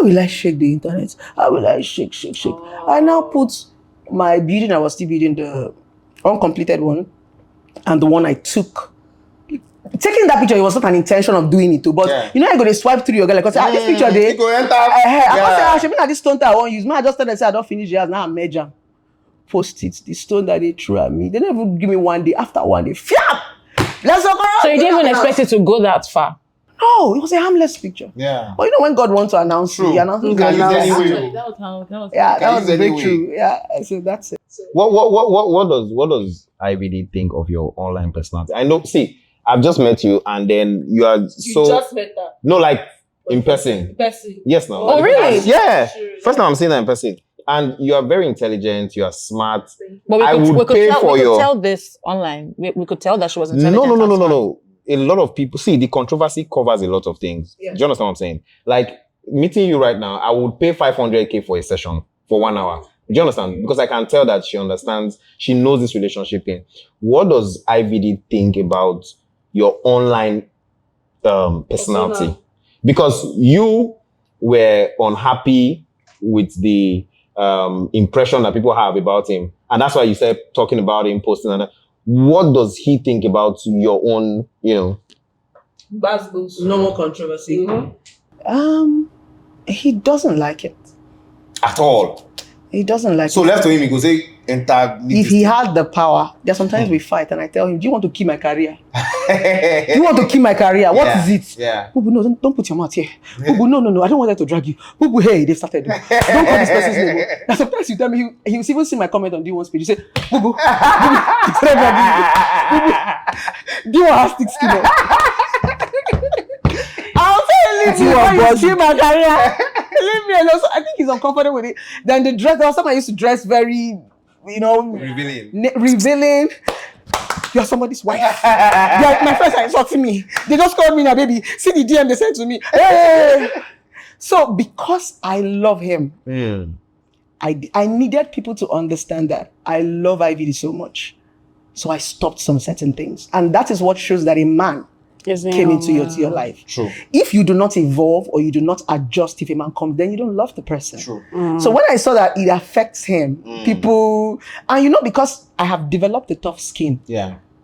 will I shake the internet? How will I shake? I now put my building, I was still building the uncompleted one, and the one I took. Taking that picture, it was not an intention of doing it too, but you know, I go to swipe through your girl, like, this picture there. You go enter. I should be like this stone that I won't use. Man, I just thought I said I don't finish yours. Now I'm major. Post it. The stone that they threw at me. They never give me 1 day. After 1 day, fiap! Let's go. So you didn't even expect it to go that far? No, it was a harmless picture. Yeah. But you know when God wants to announce it, he announces it. Actually, that was That was a breakthrough. Yeah, so that's it. What does IBD think of your online personality? I know. See, I've just met you, and then you are so. You just met that. No, like in person. Yes, now. Oh, really? Yeah. First time I'm seeing that in person. And you are very intelligent. You are smart. But we could tell this online. We could tell that she was intelligent. No. A lot of people see the controversy covers a lot of things. Yeah. Do you understand what I'm saying? Like meeting you right now, I would pay 500K for a session for 1 hour. Do you understand? Because I can tell that she understands. She knows this relationship in. What does IVD think about your online personality? Because you were unhappy with the impression that people have about him, and that's why you said talking about him, posting, and what does he think about your own, no more controversy. He doesn't like it At all. He doesn't like it. So left to him, he goes, say, enter. If he had the power, there's sometimes we fight, and I tell him, do you want to kill my career? Do you want to kill my career? What is it? Yeah. Bubu, no, don't put your mouth here. Bubu, no, I don't want that to drag you. Bubu, hey, they started. Don't call this person's name. And sometimes you tell me, he will even see my comment on DeeOne's page. You say, Bubu, DeeOne has thick skin. I'll tell you, you see my career. Leave me alone. So I think he's uncomfortable with it. Then the dress, there was someone used to dress very, revealing. You're somebody's wife. My friends are insulting me. They just called me now, baby. See the DM they sent to me. Hey! So because I love him, I needed people to understand that I love IVD so much. So I stopped some certain things. And that is what shows that a man came into your life. True. If you do not evolve or you do not adjust if a man comes, then you don't love the person. True. So when I saw that it affects him, people, and because I have developed a tough skin,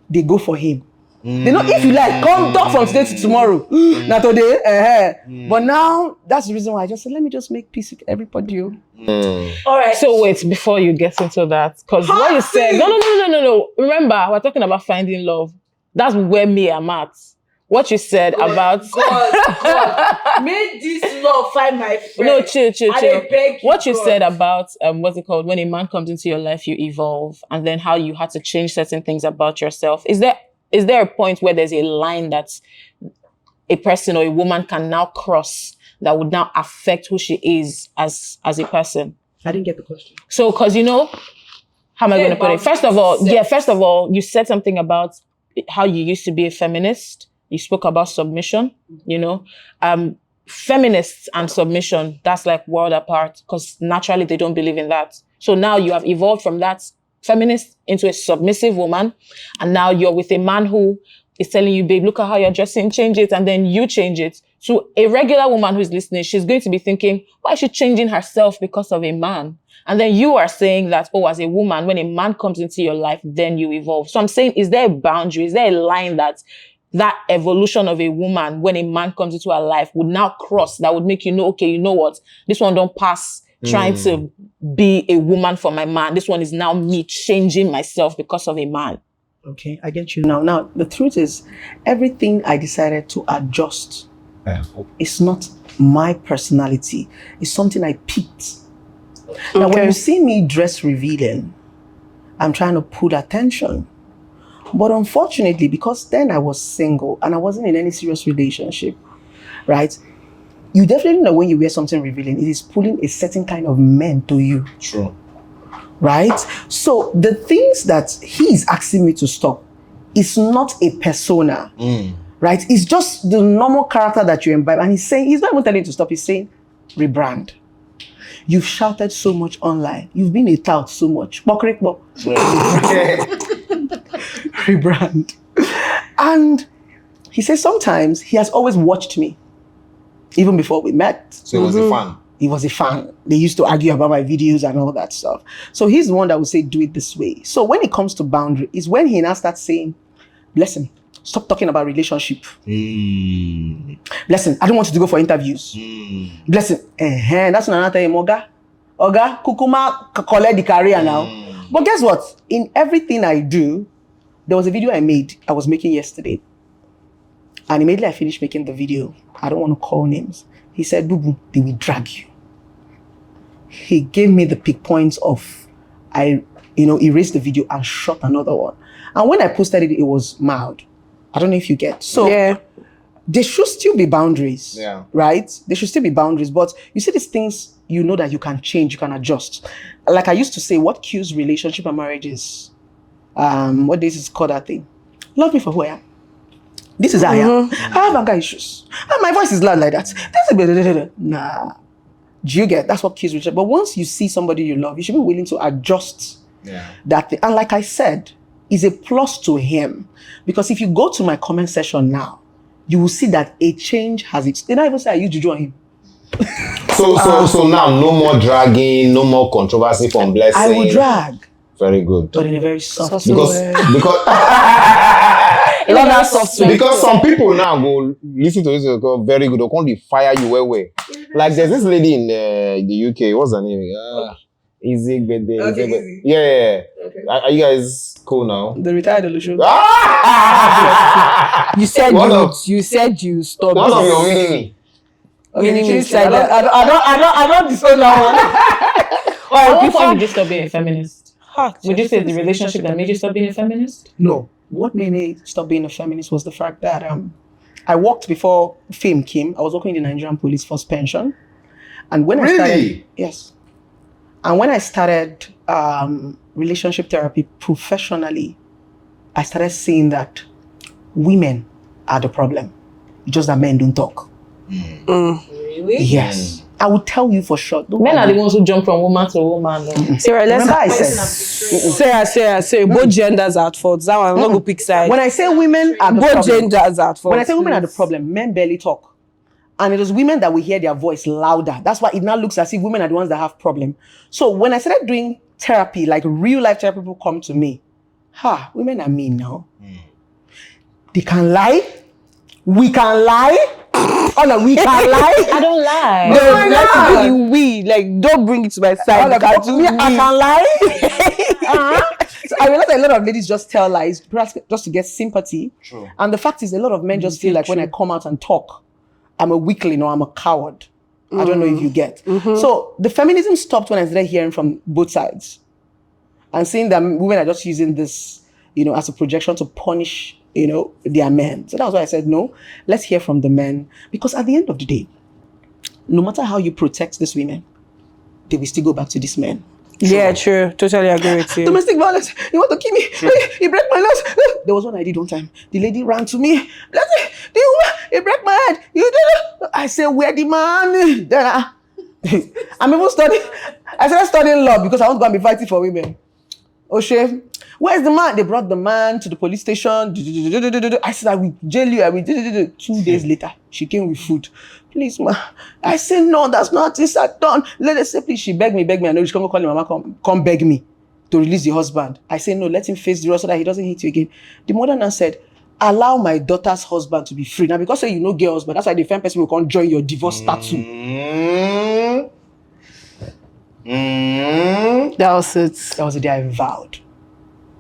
they go for him. They know if you like, come talk from today to tomorrow. Not today. But now that's the reason why I just said, let me just make peace with everybody. All right. So wait, before you get into that, because what you said, no. Remember, we're talking about finding love. That's where me am at. What you said about God, make this love find my friend. No, chill. What you said about what's it called? When a man comes into your life, you evolve, and then how you had to change certain things about yourself. Is there a point where there's a line that a person or a woman can now cross that would now affect who she is as a person? I didn't get the question. So, because how am I going to put it? First of all, you said something about how you used to be a feminist. You spoke about submission, feminists and submission, that's like world apart, because naturally they don't believe in that. So now you have evolved from that feminist into a submissive woman, and now you're with a man who is telling you, babe, look at how you're dressing, change it, and then you change it. So a regular woman who's listening, she's going to be thinking, why is she changing herself because of a man? And then you are saying that, oh, as a woman, when a man comes into your life, then you evolve. So I'm saying, is there a boundary? Is there a line that evolution of a woman, when a man comes into her life, would now cross, that would make you know, okay, you know what? This one don't pass trying to be a woman for my man. This one is now me changing myself because of a man. Okay, I get you now. Now, the truth is, everything I decided to adjust is not my personality. It's something I picked. Now, when you see me dress revealing, I'm trying to pull attention. But unfortunately, because then I was single and I wasn't in any serious relationship, right? You definitely know when you wear something revealing, it is pulling a certain kind of men to you. True. Right? So the things that he is asking me to stop is not a persona. Right? It's just the normal character that you imbibe. And he's saying, he's not even telling you to stop, he's saying, rebrand. You've shouted so much online. You've been a tout so much. Rebrand. And he says sometimes he has always watched me, even before we met. So he was a fan. He was a fan. They used to argue about my videos and all that stuff. So he's the one that would say, do it this way. So when it comes to boundary, is when he now starts saying, listen, stop talking about relationship. Listen, I don't want you to go for interviews. Listen, that's when I tell him, Oga, Kukuma collect the career now. But guess what? In everything I do, there was a video I was making yesterday. And immediately I finished making the video. I don't want to call names. He said, Boo Boo, they will drag you. He gave me the pick points of, erased the video and shot another one. And when I posted it, it was mild. I don't know if you get. So there should still be boundaries, right? There should still be boundaries. But you see these things, you know that you can change, you can adjust. Like I used to say, what kills relationship and marriage is, what this is called that thing? Love me for who I am. This is how I am. I have anger issues. And my voice is loud like that. Nah. Do you get? That's what kills relationship. But once you see somebody you love, you should be willing to adjust that thing. And like I said, is a plus to him. Because if you go to my comment section now, you will see that a change has it. They don't even say I used to join him. So now no more dragging, no more controversy from Blessing. I will drag. Very good. But in a very soft because because some people now go listen to this and go very good. They'll come to fire you way. Like there's this lady in the UK. What's her name? Easy, Easy. Yeah. Okay. Are you guys cool now? The retired illusion. You said you stopped. What of your meaning? Okay, I don't disown that one. At what point did you stop being a feminist? Would you say the relationship that made you stop being a feminist? No. What made me stop being a feminist was the fact that I worked before fame came. I was working in the Nigerian Police Force pension. And when I started... Yes. And when I started relationship therapy professionally, I started seeing that women are the problem. Just that men don't talk. Really? Yes. I will tell you for sure. Men are the ones who jump from woman to woman. Sarah, Remember I said... Sarah, both genders are at fault. That one, I'm not going to pick sides. When I say women are the both problem... genders are at fault. When I say women are the problem, men barely talk. And it was women that will hear their voice louder. That's why it now looks as if women are the ones that have problem. So when I started doing therapy, like real life therapy, people come to me. Women are mean now. They can lie. We can lie. Oh no, we can lie. I don't lie. Don't bring it to my side. I can lie. So I realized a lot of ladies just tell lies, perhaps just to get sympathy. True. And the fact is, a lot of men just feel like when I come out and talk, I'm a weakling or I'm a coward. I don't know if you get. So the feminism stopped when I started hearing from both sides and seeing that women are just using this, as a projection to punish, their men. So that was why I said, no, let's hear from the men. Because at the end of the day, no matter how you protect these women, they will still go back to these men. Yeah, true. Totally agree with you. Domestic violence. You want to kill me? You break my nose. There was one I did one time. The lady ran to me. The it break my head. You did it. I say, where the man? Then I'm even studying. I started studying law because I want to go and be fighting for women. Oshe, where's the man? They brought the man to the police station. I said, I will jail you. I will. 2 days later, she came with food. Please, ma. I said, no, that's not this. I done. Let her say, please. She begged me. I know she come call him, mama, come beg me to release the husband. I said, no, let him face the law so that he doesn't hit you again. The mother now said, allow my daughter's husband to be free. Now, because you know gay husband, that's why the different person will come join your divorce statute. That was it. That was the day I vowed.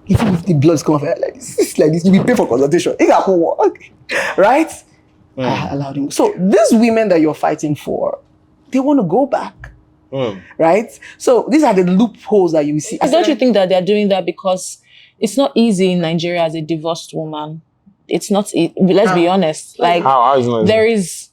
Even if the blood's come off like this, you will pay for consultation. It can work. Right? I allowed him. So these women that you're fighting for, they want to go back. Right? So these are the loopholes that you see. Don't you think that they're doing that because it's not easy in Nigeria as a divorced woman? It's not. Let's be honest. Like how is it not there's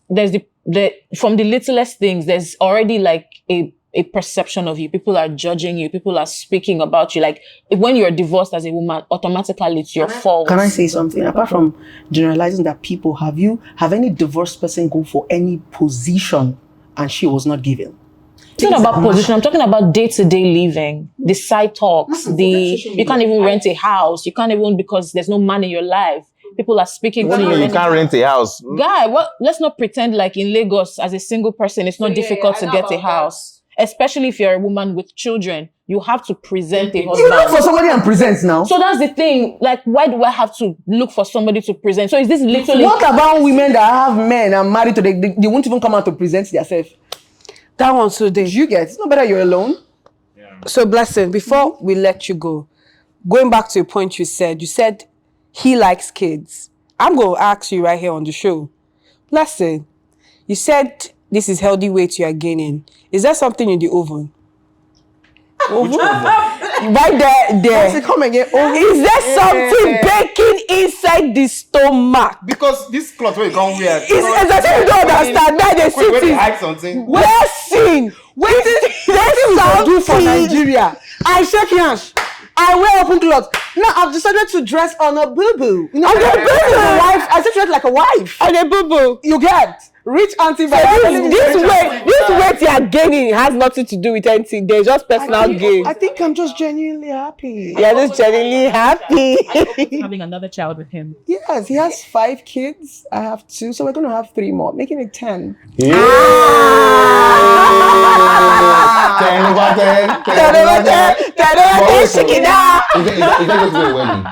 the from the littlest things. There's already like a perception of you. People are judging you. People are speaking about you. Like when you're divorced as a woman, automatically it's your fault. Can I say something? Apart from generalizing that people, have any divorced person go for any position and she was not given? I'm talking about position. I'm talking about day-to-day living, the side talks, you can't even rent a house. You can't even, because there's no man in your life. People are speaking to you. You can't rent a house. Guy, let's not pretend like in Lagos as a single person, it's not difficult to get a house. Especially if you're a woman with children, you have to present a husband. You look for somebody and present now. So that's the thing. Like, why do I have to look for somebody to present? So is this literally... What about women that have men and married to them? They won't even come out to present themselves. That one today. You get it's not better you're alone. Yeah. So Blessing, before we let you go, going back to a point you said he likes kids. I'm going to ask you right here on the show. Blessing, you said this is healthy weight you are gaining. Is there something in the oven? Oven? Right there. Come again. Is there something baking inside the stomach? Because this cloth where you come wear. It's exactly you don't understand. Now they see When they things. hide something. Blessing. What I do for Nigeria? I shake hands. I wear open clothes. Now I've decided to dress on a boo-boo. You know, On a boo-boo? wife. I said dress like a wife. On a boo-boo. You get rich auntie. So this weight you are gaining has nothing to do with anything. There's just personal gain. I think I'm just genuinely happy. You're just genuinely happy. Having another child with him. Yes, he has 5 kids. I have 2, so we're going to have 3 more, making it 10. 10 over 10. 10 over 10. 10 over 10. Shake it down. Is that going to be a wedding?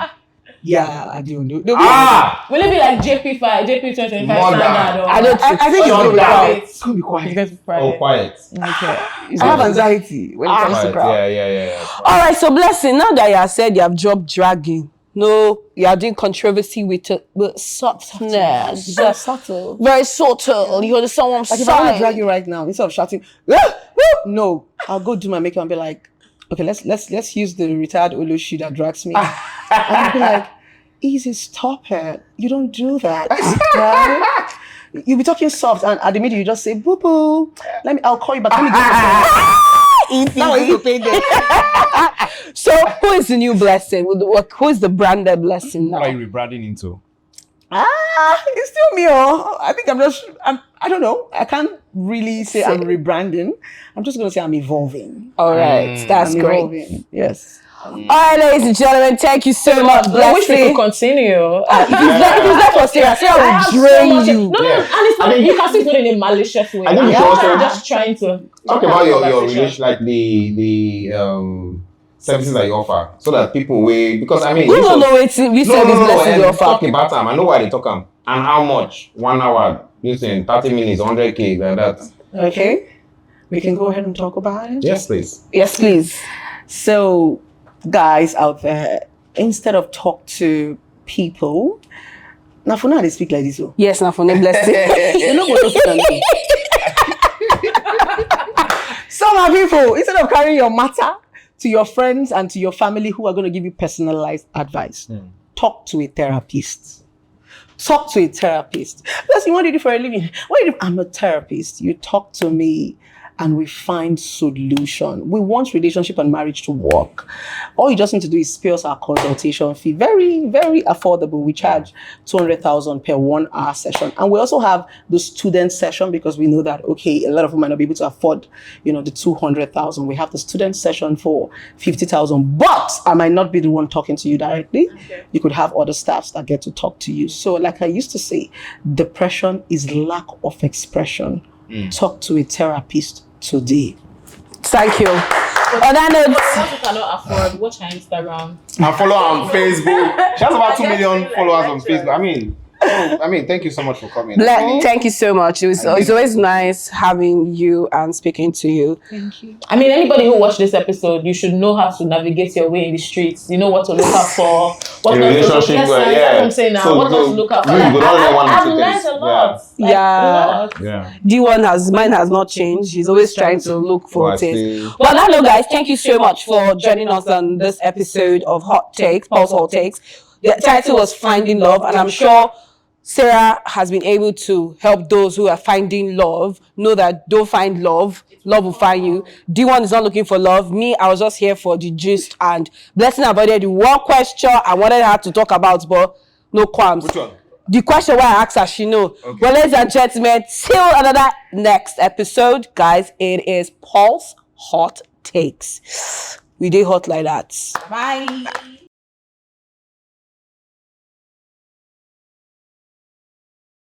Yeah, I do. Will it be like JP 2025 Mother. standard? Or... I think it's going to be quiet. It's going to be quiet. Oh, quiet. I have anxiety when it comes to Quiet. crowd. Yeah. All right, so Blessing, now that you have said you have dropped dragging, no, you are doing controversy with softness. Very subtle. Very subtle. You understand what I'm Like if I want to saying? drag you right now, instead of shouting, no, I'll go do my makeup and be like, okay, let's use the retired Olushi that drags me. And I'll be like, easy, stop it. You don't do that. Right? You'll be talking soft, and at the middle you just say, boo boo. I'll call you back. Let me get you. Now I need to pay them. So who is the new Blessing? Who is the branded Blessing now? What are you rebranding into? It's still me. I think I don't know. I can't really say I'm rebranding. I'm just going to say I'm evolving. All right, that's I'm great. evolving. Yes. All right, ladies and gentlemen, thank you so much, I wish we Blessing. could continue. If it's not for Cera, Cera will drain you. No, and it's not, you can still do it in a malicious way. I think you should also just trying to talk about your relation, like the services that you offer, so that people will, because I mean, You don't know what we said is Blessing you offer. talk about them. I know why they talk them and how much 1 hour. Listen, 30 minutes, 100K, like that. Okay. We can go ahead and talk about it. Yes, please. Yes, please. So, guys out there, instead of talk to people, now for now they speak like this. Yes, now for name Blessing. You know what I'm Some are people, instead of carrying your matter to your friends and to your family who are going to give you personalized advice, talk to a therapist. Talk to a therapist. Blessing, what do you do for a living? What do you do? I'm a therapist. You talk to me and we find solution. We want relationship and marriage to work. All you just need to do is pay us our consultation fee. Very, very affordable. We charge 200,000 per 1 hour session. And we also have the student session because we know that, okay, a lot of them might not be able to afford, the 200,000. We have the student session for 50,000, but I might not be the one talking to you directly. Okay. You could have other staffs that get to talk to you. So like I used to say, depression is lack of expression. Talk to a therapist today. Thank you. On that note, what you cannot afford, watch her Instagram. And follow her on Facebook. She has about 2 million followers on Facebook. I mean, thank you so much for coming. Thank you so much. It's always nice having you and speaking to you. Thank you. I mean, anybody who watched this episode, you should know how to navigate your way in the streets. You know what to look out for. What not to look for. Yes, that's what I'm saying now. What not to look out for. I've learned a lot. Yeah. DeeOne mine has not changed. She's always trying to look for things. Well, hello guys. Thank you so much for joining us on this episode of Hot Takes, Pulse Hot Takes. The title was Finding Love, and I'm sure Cera has been able to help those who are finding love know that don't find love. Love will find you. DeeOne is not looking for love. Me, I was just here for the gist, and Blessing avoided the one question I wanted her to talk about, but no qualms. Which one? The question why I asked her, she know. Okay. Well, ladies and gentlemen, till another next episode, guys, it is Pulse Hot Takes. We did hot like that. Bye.